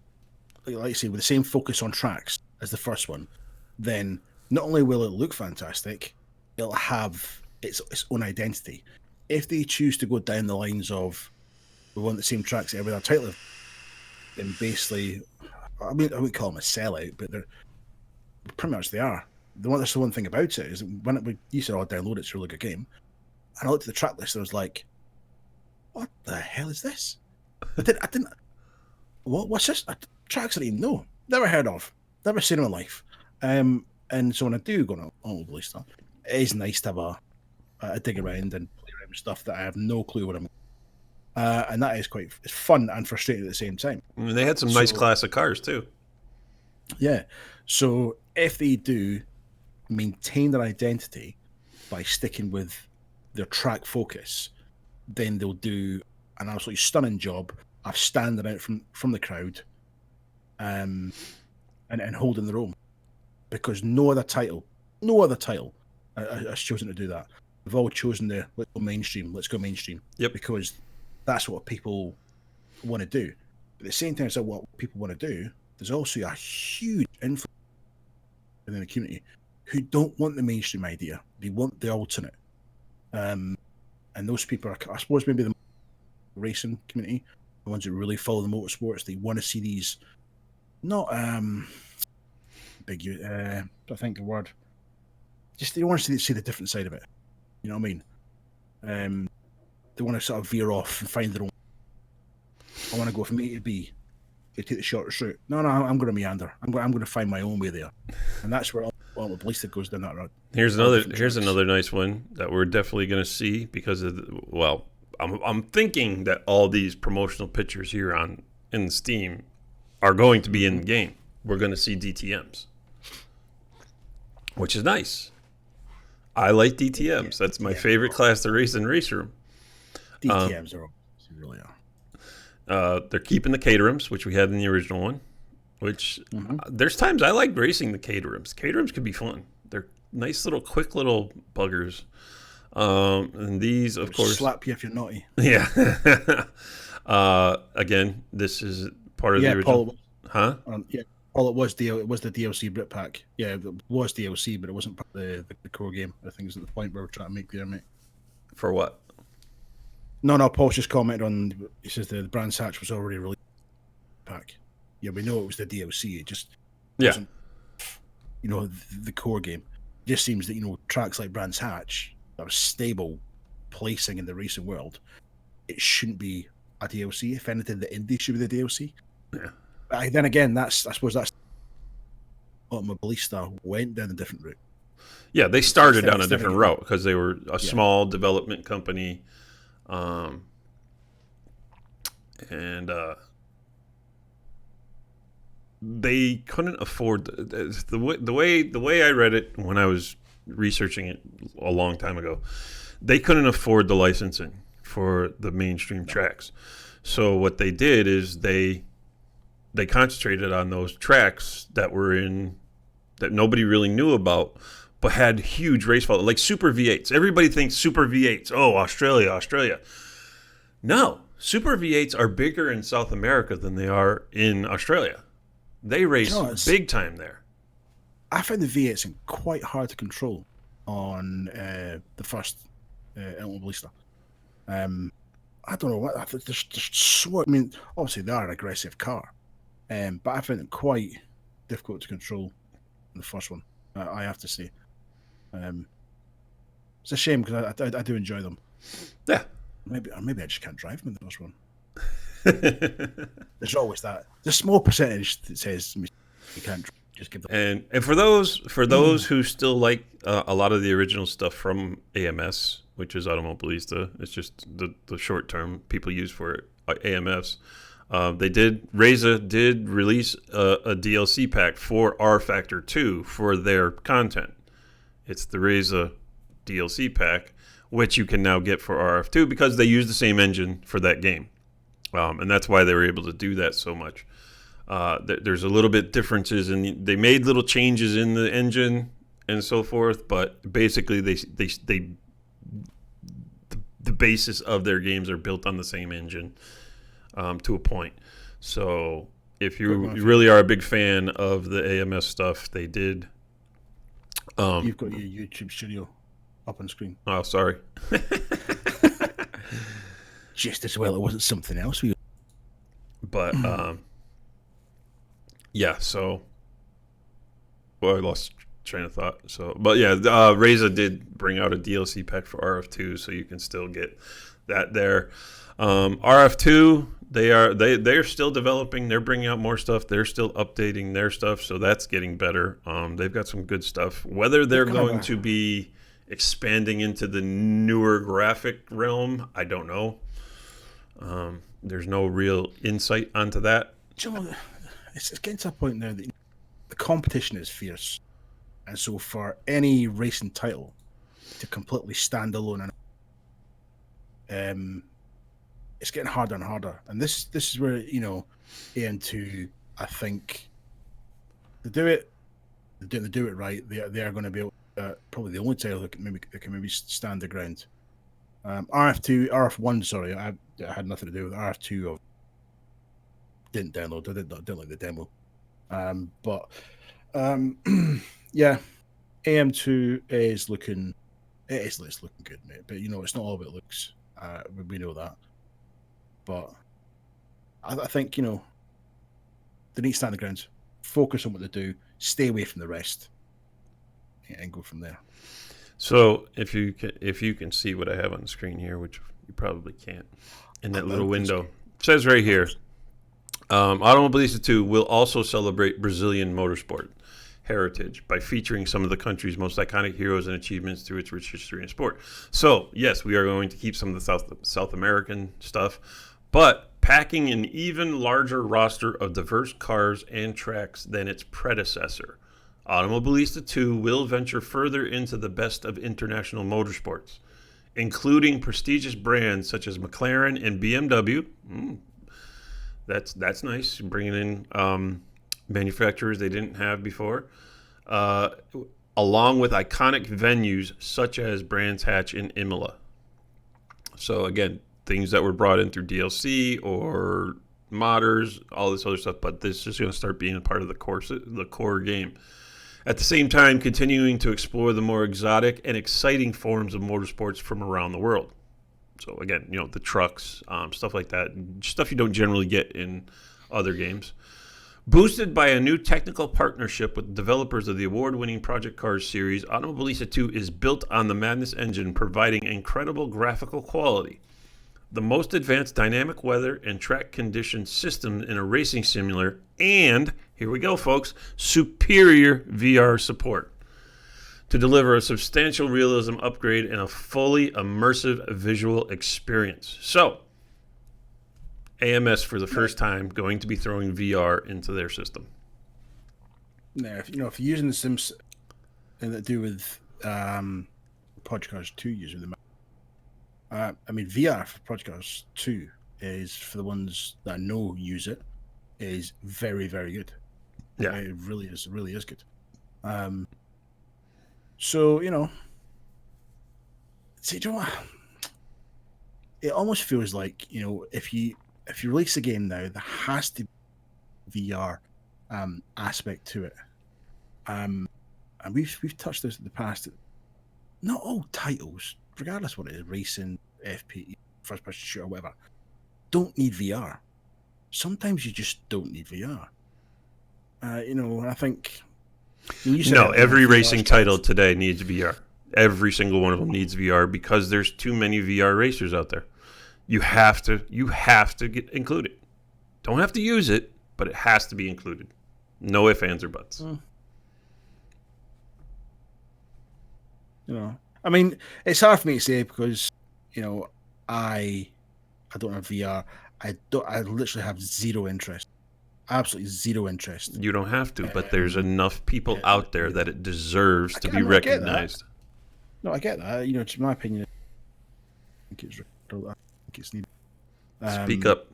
like I say, with the same focus on tracks as the first one, then not only will it look fantastic, it'll have its own identity. If they choose to go down the lines of we want the same tracks every other title, then basically, I wouldn't call them a sellout, but they're pretty much they are. That's the one thing about it is when you said, "Oh, download it, it's a really good game," and I looked at the track list and I was like, "What the hell is this?" I didn't. What's this? Tracks I didn't even know, never heard of, never seen in my life. And so when I do go on Automobilista stuff, it is nice to have a dig around and play around with stuff that I have no clue what I'm. And that is it's fun and frustrating at the same time. I mean, they had some nice classic cars too. Yeah. So if they do maintain their identity by sticking with their track focus, then they'll do an absolutely stunning job of standing out from the crowd, and holding their own. Because no other title has chosen to do that. They've all chosen to let's go mainstream. Yep. Because that's what people want to do. But at the same time, it's what people want to do. There's also a huge influence in the community who don't want the mainstream idea. They want the alternate. And those people are, I suppose, maybe the racing community, the ones that really follow the motorsports. They want to see these, not big. I think the word. Just they want to see the different side of it. You know what I mean? They want to sort of veer off and find their own. I want to go from A to B. They take the shortest route. No, I'm going to meander. I'm going to find my own way there, and that's where Automobilista goes down that road. Here's another nice one that we're definitely going to see because of I'm thinking that all these promotional pictures here in Steam are going to be in the game. We're going to see DTMs, which is nice. I like DTMs. That's my favorite class to race in Race Room. DTMs really are. They're keeping the Caterhams, which we had in the original one. Which there's times I like racing the Caterhams. Caterhams can be fun. They're nice little, quick little buggers. And these, of course, slap you if you're naughty. Yeah. Again, this is part of the original. All it was the DLC Brit pack. Yeah, it was DLC, but it wasn't part of the core game. I think it's at the point where we're trying to make there, mate. For what? No, Paul's just commented on. He says the Brands Hatch was already released pack. Yeah, we know it was the DLC. It just wasn't. the core game. It just seems that tracks like Brands Hatch that are stable placing in the racing world, it shouldn't be a DLC. If anything, the indie should be the DLC. Yeah. But then again, I suppose that's Automobilista went down a different route. Yeah, they started down a Instead of different route because they were a small development company, and they couldn't afford the way I read it when I was researching it a long time ago. They couldn't afford the licensing for the mainstream tracks, so what they did is they concentrated on those tracks that nobody really knew about, but had huge race volume, like Super V8s. Everybody thinks Super V8s. Oh, Australia. No, Super V8s are bigger in South America than they are in Australia. They race big time there. I found the V8s quite hard to control on the first Automobilista. I don't know what. There's so. I mean, obviously they are an aggressive car, but I found it quite difficult to control in the first one. I have to say, it's a shame because I do enjoy them. Yeah, maybe I just can't drive them in the first one. There's always that. There's a small percentage that says you can't drive. Just give them. And for those who still like a lot of the original stuff from AMS, which is Automobilista, it's just the short term people use for it, AMS. Reza did release a DLC pack for R Factor 2 for their content. It's the Reza DLC pack, which you can now get for RF2 because they use the same engine for that game. And that's why they were able to do that so much. There's a little bit differences they made little changes in the engine and so forth, but basically the basis of their games are built on the same engine to a point. So if you really are a big fan of the AMS stuff, they did. You've got your YouTube studio up on screen. Oh, sorry. Just as well it wasn't something else. But yeah, so I lost train of thought. So, but yeah, Reza did bring out a DLC pack for RF2, so you can still get that there. RF2, they're still developing. They're bringing out more stuff. They're still updating their stuff, so that's getting better. They've got some good stuff. Whether they're going to be expanding into the newer graphic realm, I don't know. There's no real insight onto that. It's getting to a point now that the competition is fierce, and so for any racing title to completely stand alone, it's getting harder and harder. And this is where AM2, I think, they do it right. They are going to be able, probably the only title that can maybe stand the ground. RF1, sorry, I had nothing to do with RF2. Didn't download. I didn't like the demo. But yeah, AM2 is looking. It's looking good, mate. But it's not all about looks. We know that. But I think they need to stand the ground, focus on what they do, stay away from the rest, and go from there. So if you can see what I have on the screen here, which you probably can't, in that little window, it says right here, Automobilista 2 will also celebrate Brazilian motorsport heritage by featuring some of the country's most iconic heroes and achievements through its rich history and sport. So yes, we are going to keep some of the South American stuff, but packing an even larger roster of diverse cars and tracks than its predecessor. Automobilista 2 will venture further into the best of international motorsports, including prestigious brands such as McLaren and BMW. That's nice, bringing in manufacturers they didn't have before, along with iconic venues such as Brands Hatch and Imola. So again, things that were brought in through DLC or modders, all this other stuff, but this is going to start being a part of the core game. At the same time, continuing to explore the more exotic and exciting forms of motorsports from around the world. So again, the trucks, stuff like that, stuff you don't generally get in other games. Boosted by a new technical partnership with developers of the award-winning Project Cars series, Automobilista 2 is built on the Madness engine, providing incredible graphical quality, the most advanced dynamic weather and track condition system in a racing simulator, and, here we go, folks, superior VR support to deliver a substantial realism upgrade and a fully immersive visual experience. So, AMS for the first time going to be throwing VR into their system. Now, if you're using the Sims and that do with Project Cars 2 using them, I mean VR for Project Cars 2 is, for the ones that I know use it, is very, very good. Yeah, it really is good. So see, do you know what? It almost feels like, if you release a game now, there has to be VR aspect to it. And we've touched this in the past. Not all titles, regardless what it is, racing, FP, first person shooter, whatever, don't need VR. Sometimes you just don't need VR. I think. No, every racing title today needs VR. Every single one of them needs VR because there's too many VR racers out there. You have to get included. Don't have to use it, but it has to be included. No ifs, ands, or buts. I mean, it's hard for me to say because I don't have VR. I literally have zero interest. Absolutely zero interest. You don't have to, but there's enough people out there that it deserves to be recognized. No, I get that. To my opinion, I think it's needed. Speak up.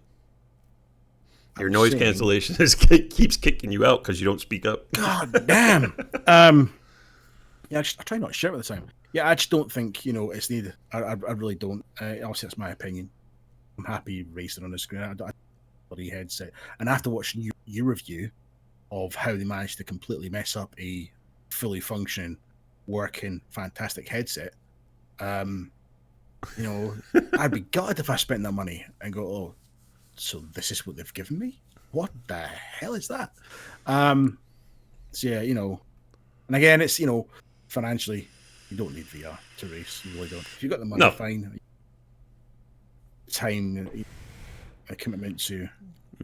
Your noise cancellation keeps kicking you out because you don't speak up. God damn. Yeah, I try not to shout at the time. Yeah, I just don't think it's needed. I really don't. Obviously, that's my opinion. I'm happy racing on the screen. I don't bloody headset, and after watching your review of how they managed to completely mess up a fully functioning, working, fantastic headset, I'd be gutted if I spent that money and go, oh, so this is what they've given me? What the hell is that? So yeah, and again, it's financially, you don't need VR to race. You really don't. If you've got the money, fine. Time, a commitment to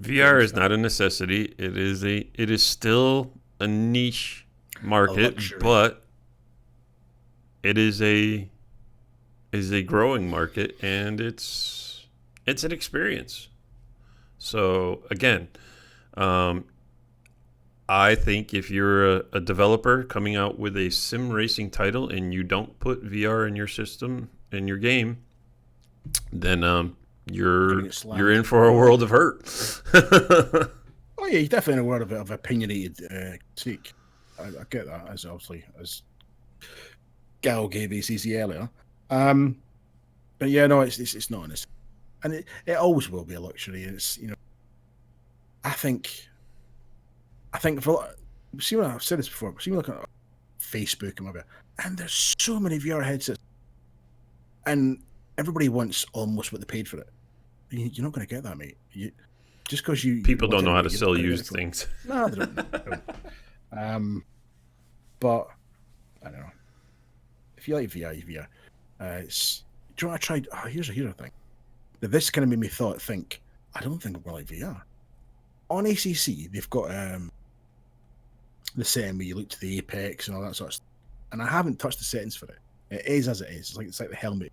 VR is not a necessity. It is still a niche market, but it is a growing market, and it's an experience. So again, I think if you're a developer coming out with a sim racing title and you don't put VR in your system, in your game, then you're in for a world of hurt. Oh yeah, you're definitely in a world of opinionated critique. I get that, as Gal gave ACC earlier. But yeah, no, it's not honest, and it always will be a luxury. It's I think for see, when I've said this before, see me looking at Facebook and whatever, and there's so many VR headsets, and everybody wants almost what they paid for it. You're not going to get that, mate. Just because people don't know how to sell used things. No, they don't. But I don't know. If you like VR, VR. Do you know what I tried? Oh, here's a thing. This kind of made me think. I don't think I'm going to like VR. On ACC, they've got the setting where you look to the apex and all that sort of stuff. And I haven't touched the settings for it. It is as it is. It's like the helmet.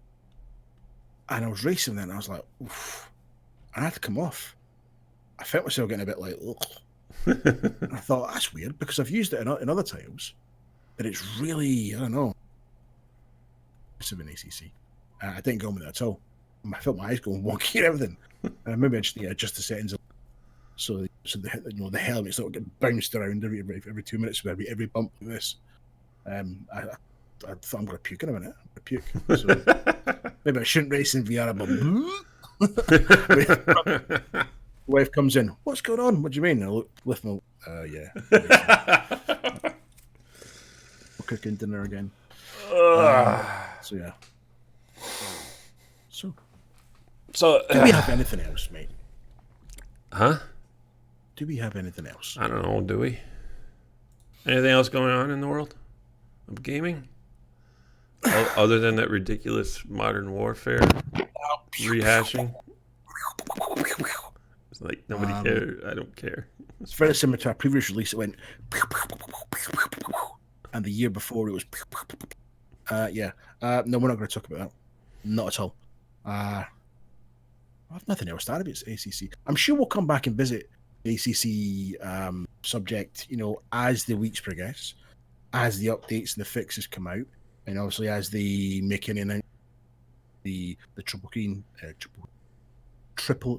And I was racing then, and I was like, oof. I had to come off. I felt myself getting a bit like, ugh. And I thought, that's weird, because I've used it in other titles, but it's really, I don't know. It's an ACC. I didn't go with it at all. I felt my eyes going wonky and everything. And maybe I just need to adjust the settings so the helmet's not getting bounced around every 2 minutes with every bump like this. I thought I'm going to puke in a minute. I'm going to puke. So maybe I shouldn't race in VR. Wife comes in. What's going on? What do you mean? I look with my. Yeah. We're cooking dinner again. So yeah. So do we have anything else, mate? Huh? Do we have anything else? I don't know. Do we? Anything else going on in the world of gaming? Other than that ridiculous Modern Warfare rehashing? It's like nobody cares. I don't care. It's very similar to our previous release. It went, and the year before it was, yeah. No, we're not going to talk about that. Not at all. I have nothing else to add about ACC. I'm sure we'll come back and visit the ACC subject, as the weeks progress, as the updates and the fixes come out, and obviously as they make any announcement, the triple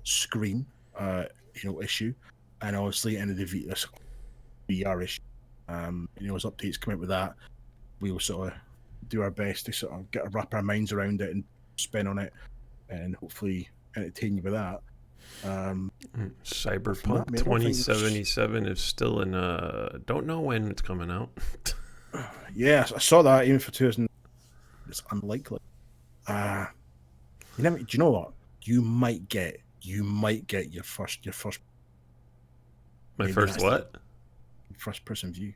screen issue, and obviously any of the VR issue. As updates come out with that, we will sort of do our best to sort of wrap our minds around it and spin on it, and hopefully entertain you with that. Cyberpunk 2077 is still in. Don't know when it's coming out. Yeah, I saw that even for 2000. It's unlikely. Do you know what? You might get your first. My first what? First person view.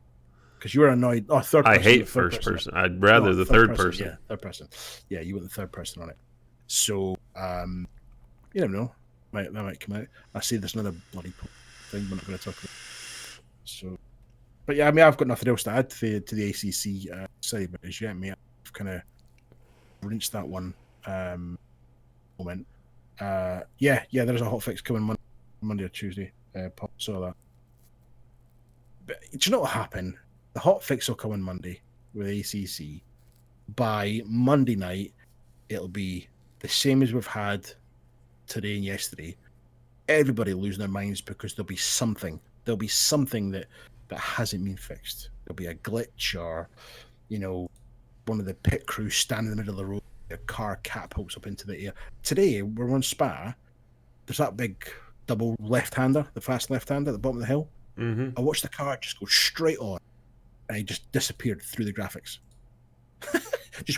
Because you were annoyed. Oh, third person. I hate first person. I'd rather the third person. Yeah, third person. Yeah, you want the third person on it. So, you never know. That might come out. I see there's another bloody thing we're not going to talk about. So, but yeah, I mean, I've got nothing else to add to the ACC side, but as yet, I've kind of rinsed that one moment. Yeah, there's a hotfix coming Monday or Tuesday. Pop saw that. But do you know what happened? The hotfix will come on Monday with ACC. By Monday night, it'll be the same as we've had today and yesterday. Everybody losing their minds because there'll be something. There'll be something that hasn't been fixed. There'll be a glitch, or one of the pit crew standing in the middle of the road, a car catapults up into the air. Today we're on Spa. There's that big double left-hander, the fast left-hander at the bottom of the hill. Mm-hmm. I watched the car just go straight on, and he just disappeared through the graphics. It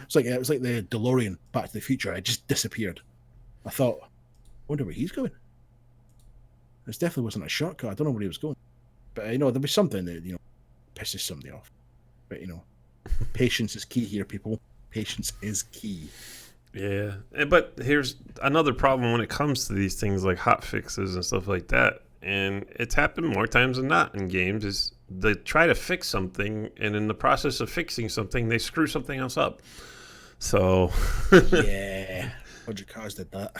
was like the DeLorean Back to the Future. It just disappeared. I thought, wonder where he's going. This definitely wasn't a shortcut. I don't know where he was going, but there'll be something that pisses somebody off. But patience is key here, people. Patience is key. Yeah, but here's another problem when it comes to these things like hot fixes and stuff like that, and it's happened more times than not in games, is they try to fix something, and in the process of fixing something, they screw something else up. So yeah, Project Cars did that.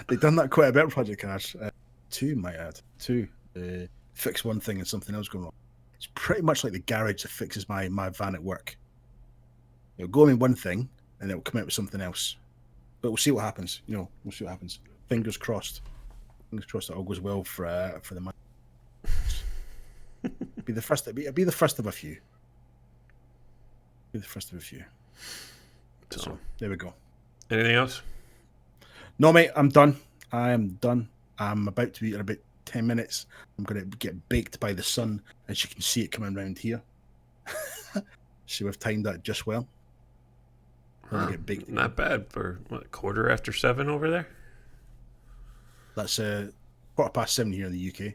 They've done that quite a bit. Project Cars 2, might add, fix one thing and something else going wrong. It's pretty much like the garage that fixes my van at work. It'll go in one thing and it'll come out with something else. But we'll see what happens. We'll see what happens. Fingers crossed. Fingers crossed that all goes well for the man. Be the first. Be the first of a few. Be the first of a few. So there we go. Anything else? No, mate. I'm done. I am done. I'm about to eat in about 10 minutes. I'm going to get baked by the sun, as you can see it coming around here. So we've timed that just well. Get baked not bad for 7:15 over there. That's 7:15 here in the UK.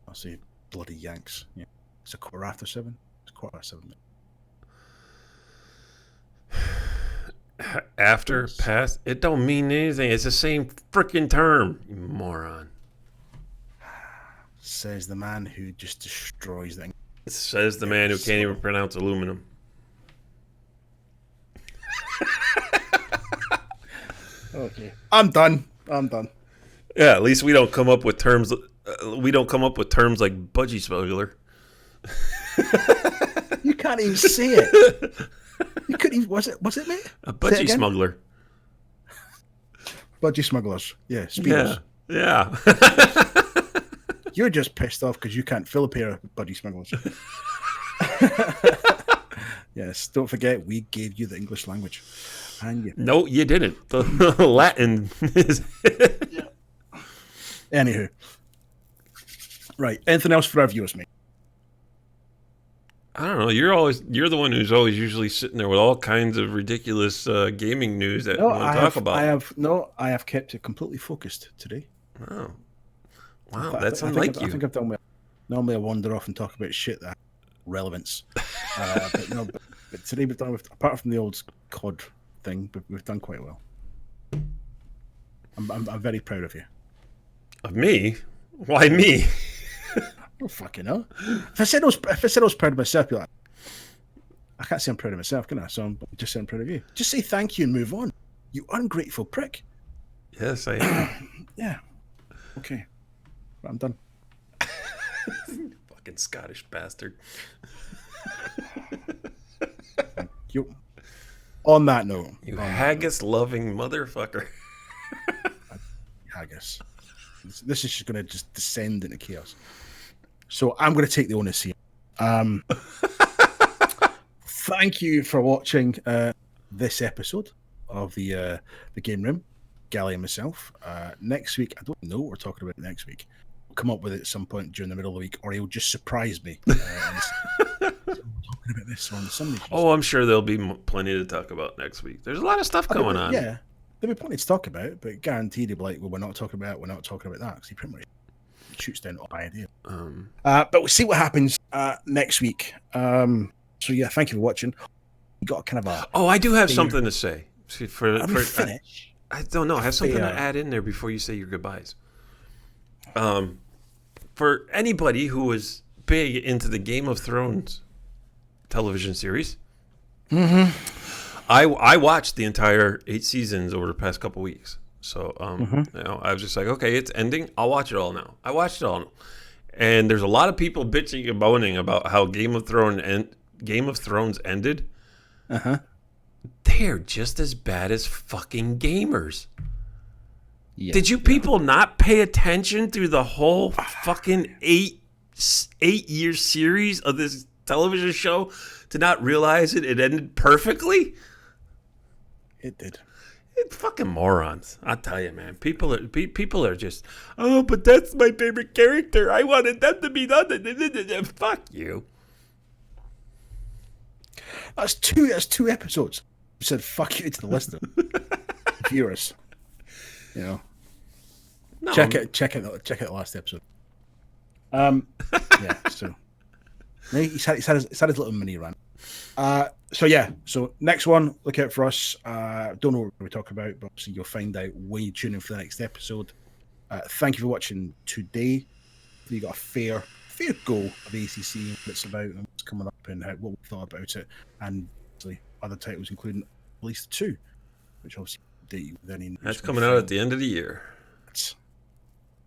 I'll say bloody Yanks. Yeah, it's 7:15. It's 7:15. After, past, it don't mean anything. It's the same freaking term, you moron. Says the man who just destroys things. Says the man who can't even pronounce aluminum. Okay, I'm done. Yeah, at least we don't come up with terms. We don't come up with terms like budgie smuggler. You can't even say it. You couldn't even. Was it, mate? A budgie smuggler. Budgie smugglers. Yeah, speeders. Yeah. You're just pissed off because you can't fill a pair of budgie smugglers. Yes, don't forget we gave you the English language. And no, you didn't. The Latin is. Yeah. Anywho, right. Anything else for our viewers, mate? I don't know. You're the one who's always usually sitting there with all kinds of ridiculous gaming news that you want to talk about. I have kept it completely focused today. Oh, wow, that's unlike you. I think I've done well. Normally I wander off and talk about shit that has relevance. But no, but today we've done, apart from the old COD thing, but we've done quite well. I'm very proud of you. Of me? Why me? Oh, fucking hell. If I said I was proud of myself, you're like, I can't say I'm proud of myself, can I? So I'm just saying I'm proud of you. Just say thank you and move on. You ungrateful prick. Yes, I am. Yeah. Okay. I'm done. Fucking Scottish bastard. Thank you. On that note. You haggis-loving motherfucker. Haggis. This is just going to just descend into chaos. So I'm going to take the onus here. Thank you for watching this episode of the Game Room, Gally and myself. Next week, I don't know what we're talking about next week. We'll come up with it at some point during the middle of the week, or he'll just surprise me. So we're talking about this on the Sunday. Oh, I'm sure there'll be plenty to talk about next week. There's a lot of stuff going on. Yeah, there'll be plenty to talk about, but guaranteed he'll be like, well, we're not talking about that, because he pretty much shoots down all idea. But we'll see what happens next week. So yeah, thank you for watching. You got kind of a... Oh, I do have something to say. For finish? I don't know. I have something to add in there before you say your goodbyes. For anybody who was big into the Game of Thrones television series, I watched the entire 8 seasons over the past couple weeks. So you know, I was just like, okay, it's ending. I'll watch it all now. I watched it all now. And there's a lot of people bitching and moaning about how Game of Thrones ended. They're just as bad as fucking gamers. Yeah, did you people not pay attention through the whole fucking 8-year series of this television show to not realize it ended perfectly? It did. It's fucking morons. I tell you, man. People are just, oh, but that's my favorite character. I wanted them to be done. Fuck you. That's two episodes. You said fuck you to the listener. Viewers. You know. No. Check it the last episode. Yeah, so he's had his little mini rant. So next one, look out for us. Don't know what we're talking about, but obviously you'll find out when you tune in for the next episode. Thank you for watching today. You got a fair go of ACC, what it's about and what's coming up and what we thought about it, and other titles including at least 2, which obviously date with any. That's coming out at the end of the year.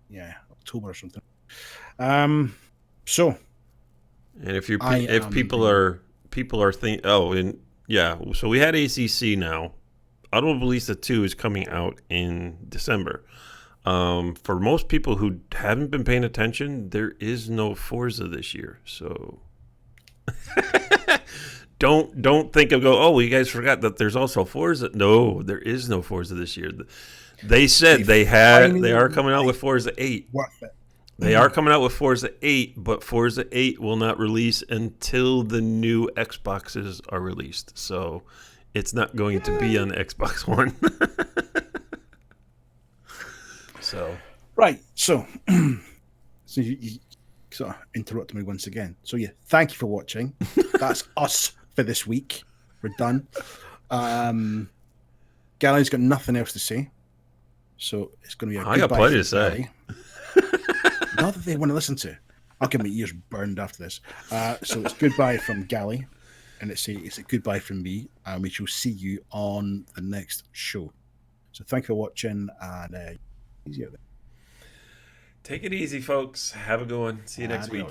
Yeah, October or something. So, and if people are thinking, so we had ACC now. Automobilista 2 is coming out in December. For most people who haven't been paying attention, there is no Forza this year. So don't think of you guys forgot that there's also Forza. No, there is no Forza this year. They said they are coming out with Forza 8. They are coming out with Forza 8, but Forza 8 will not release until the new Xboxes are released. So it's not going to be on the Xbox One. So you sort of interrupted me once again. So yeah, thank you for watching. That's us for this week. We're done. Gally's got nothing else to say, so it's going to be a I got plenty to say. Not that they want to listen to. I'll get my ears burned after this. So it's goodbye from Gally, and it's a goodbye from me, and we shall see you on the next show. So thank you for watching, and easy out there. Take it easy, folks. Have a good one. See you next week.